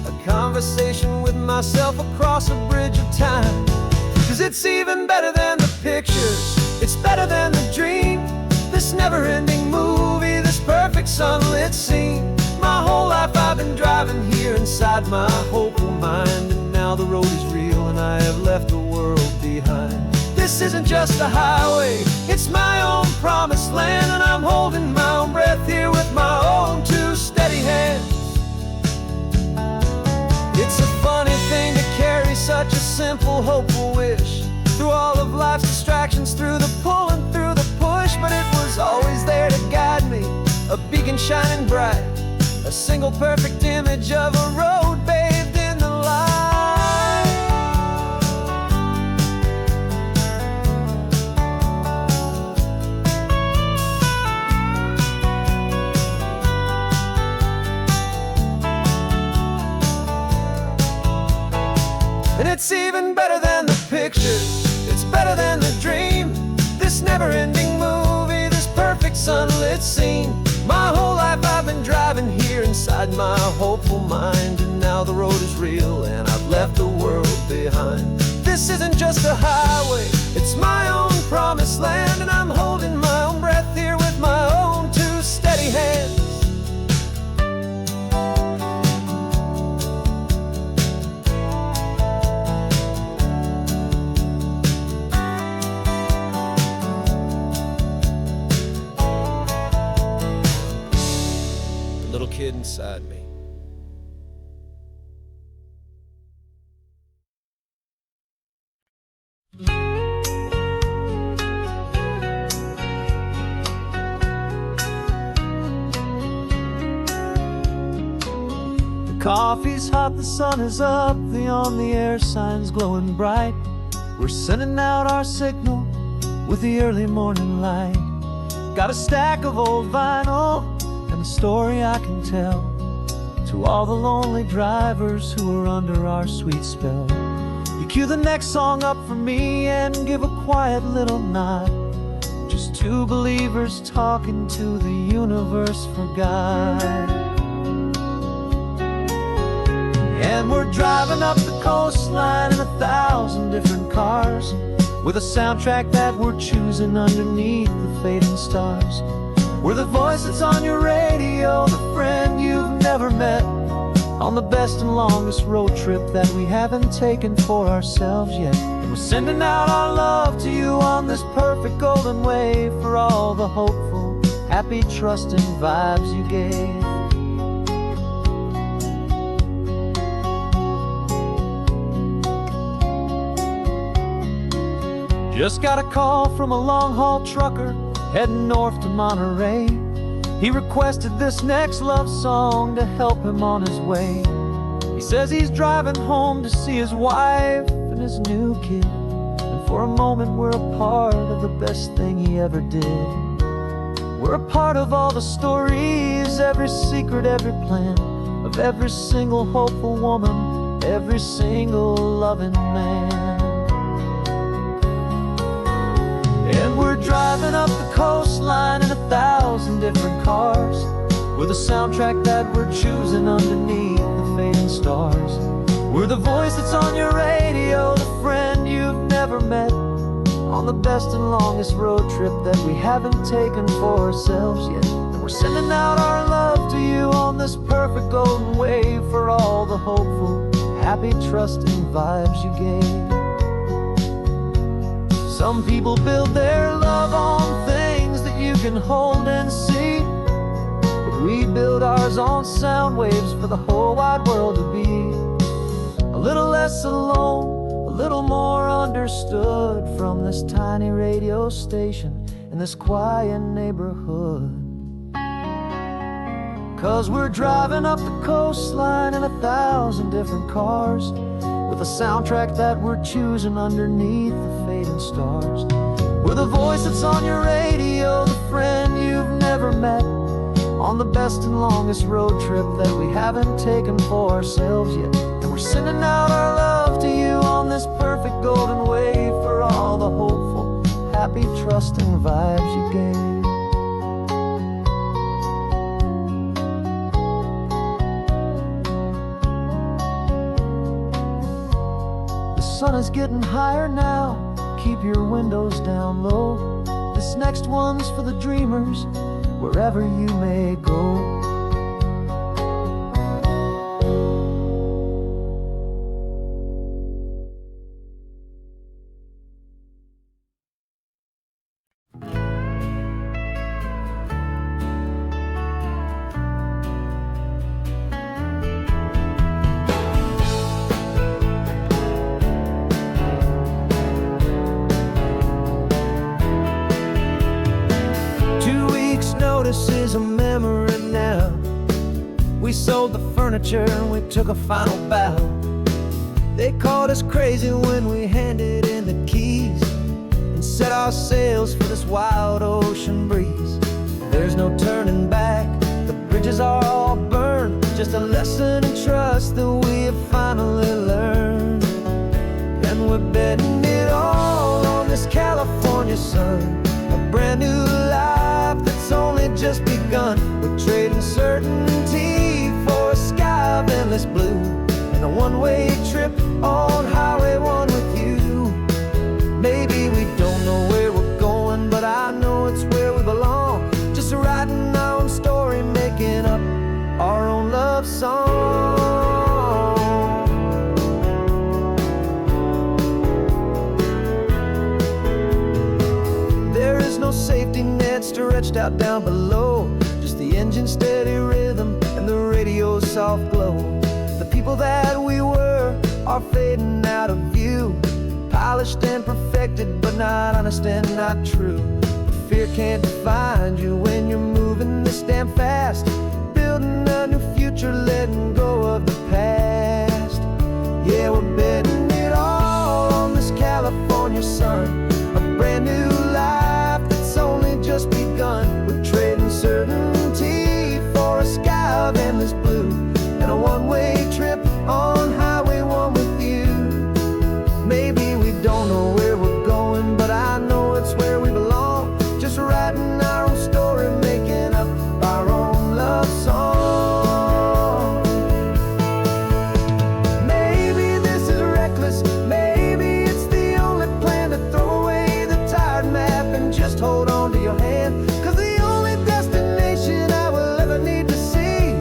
a conversation with myself across a bridge of time. 'Cause it's even better than the pictures, it's better than the dream, this never-ending movie, this perfect sunlit scene. My whole life I've been driving here inside my hopeful mind, and now the road is real and I have left the world behind. This isn't just a highway, it's my own promised land, and I'm holding my own breath here with my own two steady hands. It's a funny thing to carry such a simple, hopeful wish through all of life's distractions, through the pull and through the push, but it was always there to guide me, a beacon shining bright, a single perfect image of a road bathed in the light. And it's even better than the pictures, it's better than the dream, this never-ending movie, this perfect sunlit scene. My whole life I've been driving here inside my hopeful mind, and now the road is real, and I've left the world behind. This isn't just a highway, it's my own promised land, and I'm holding my own breath here with my own two steady hands. The little kid inside me. Coffee's hot, the sun is up, the on the air sign's glowing bright. We're sending out our signal with the early morning light. Got a stack of old vinyl and a story I can tell to all the lonely drivers who are under our sweet spell. You cue the next song up for me and give a quiet little nod. Just two believers talking to the universe for God. And we're driving up the coastline in 1,000 different cars, with a soundtrack that we're choosing underneath the fading stars. We're the voice that's on your radio, the friend you've never met, on the best and longest road trip that we haven't taken for ourselves yet. And we're sending out our love to you on this perfect golden wave, for all the hopeful, happy, trusting vibes you gave. Just got a call from a long-haul trucker heading north to Monterey. He requested this next love song to help him on his way. He says he's driving home to see his wife and his new kid, and for a moment we're a part of the best thing he ever did. We're a part of all the stories, every secret, every plan, of every single hopeful woman, every single loving man. And we're driving up the coastline in 1,000 different cars, with a soundtrack that we're choosing underneath the fading stars. We're the voice that's on your radio, the friend you've never met, on the best and longest road trip that we haven't taken for ourselves yet. And we're sending out our love to you on this perfect golden wave, for all the hopeful, happy, trusting vibes you gave. Some people build their love on things that you can hold and see, but we build ours on sound waves for the whole wide world to be a little less alone, a little more understood, from this tiny radio station in this quiet neighborhood. 'Cause we're driving up the coastline in 1,000 different cars, with a soundtrack that we're choosing underneath the fading stars. We're the voice that's on your radio, the friend you've never met, on the best and longest road trip that we haven't taken for ourselves yet. And we're sending out our love to you on this perfect golden wave, for all the hopeful, happy, trusting vibes you gave. The sun is getting higher now, keep your windows down low. This next one's for the dreamers, wherever you may go. Notice is a memory now. We sold the furniture and we took a final bow. They called us crazy when we handed in the keys and set our sails for this wild ocean breeze. There's no turning back, the bridges are all burned, just a lesson in trust that we have finally learned. And we're betting it all on this California sun, a brand new life that's only just begun. We're trading certainty for a sky of endless endless blue, and a one-way trip on Highway 1 with you. Maybe we don't know where we're going, but I know it's where we belong. Just writing our own story, making up our own love song. There is no safety net stretched out down below, just the engine's steady rhythm and the radio's soft glow. The people that we were are fading out of view, polished and perfected, but not honest and not true. Fear can't define you when you're moving this damn fast, building a new future, letting go of the past. Yeah, we're betting it all on this California sun, a brand new life that's only just begun. We're trading certainty for a sky of endless blue, and a one-way trip on Highway 1 with you. Maybe we don't know where we're going, but I know it's where we belong. Just writing our own story, making up our own love song. Maybe this is reckless, maybe it's the only plan to throw away the tired map and just hold on to your hand. 'Cause the only destination I will ever need to see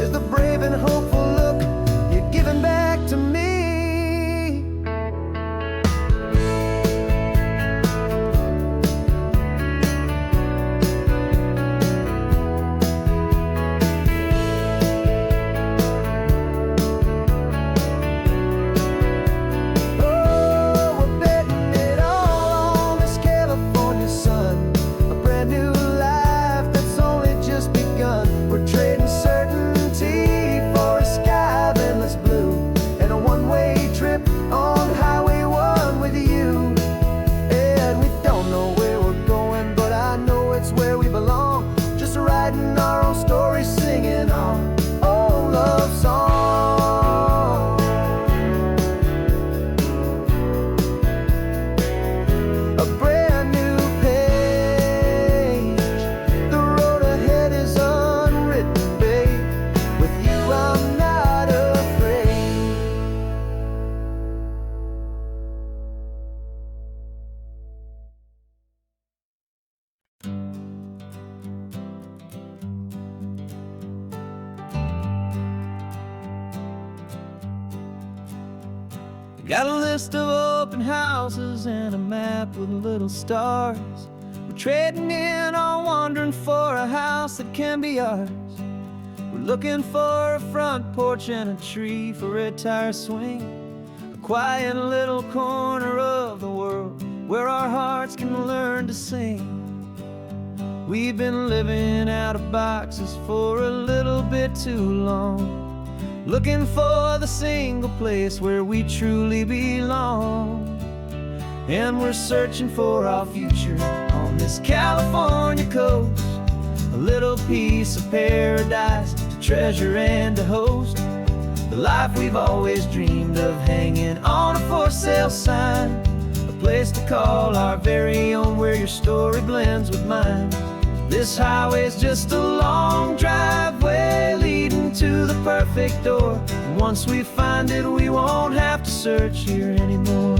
is the brave and hopeful look you're giving back to me. Got a list of open houses and a map with little stars. We're trading in or wandering for a house that can be ours. We're looking for a front porch and a tree for a tire swing, a quiet little corner of the world where our hearts can learn to sing. We've been living out of boxes for a little bit too long, looking for the single place where we truly belong. And we're searching for our future on this California coast, a little piece of paradise to treasure and to host, the life we've always dreamed of, hanging on a for sale sign, a place to call our very own, where your story blends with mine. This highway's just a long driveway leading to the perfect door, and once we find it, we won't have to search here anymore.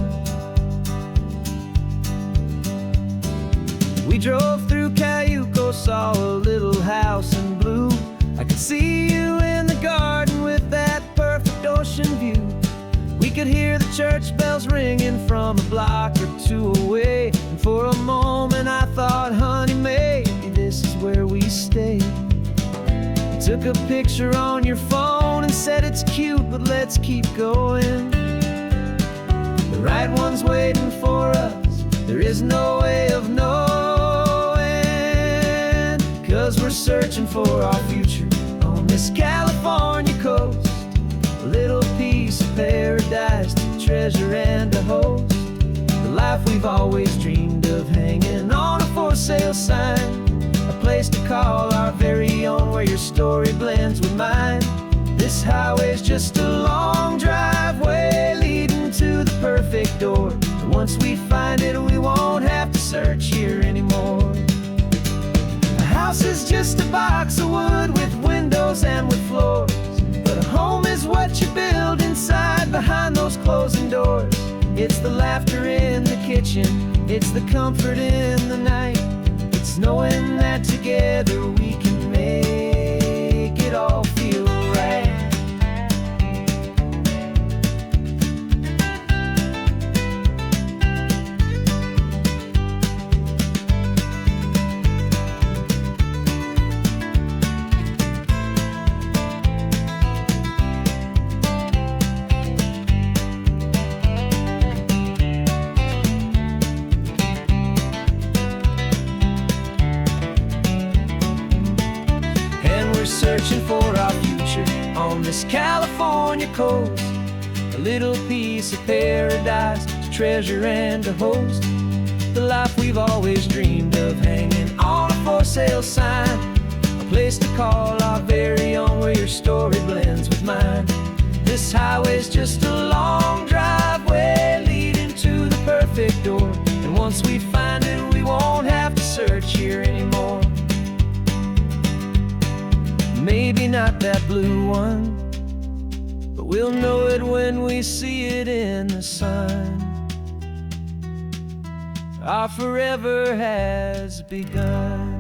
We drove through Cayuco, saw a little house in blue. I could see you in the garden with that perfect ocean view. We could hear the church bells ringing from a block or two away, and for a moment I thought, honey, maybe this is where we stay. You took a picture on your phone and said it's cute, but let's keep going. The right one's waiting for us, there is no way of knowing, 'cause we're searching for our future on this California coast, a little piece of paradise to treasure and to host, the life we've always dreamed of, hanging on a for sale sign, a place to call our very own, where your story blends with mine. This highway's just a long driveway leading to the perfect door, and once we find it, we won't have to search here anymore. A house is just a box of wood with windows and with floors, but a Home is what you build inside behind those closing doors. It's the laughter in the kitchen, it's the comfort in the night. It's knowing that together we can make it all feel right. We're searching for our future on this California coast. A little piece of paradise to treasure and to host. The life we've always dreamed of, hanging on a for sale sign. A place to call our very own, where your story blends with mine. This highway's just a long driveway leading to the perfect door. And once we find it, we won't have to search here anymore. Maybe not that blue one, but we'll know it when we see it in the sun. Our forever has begun.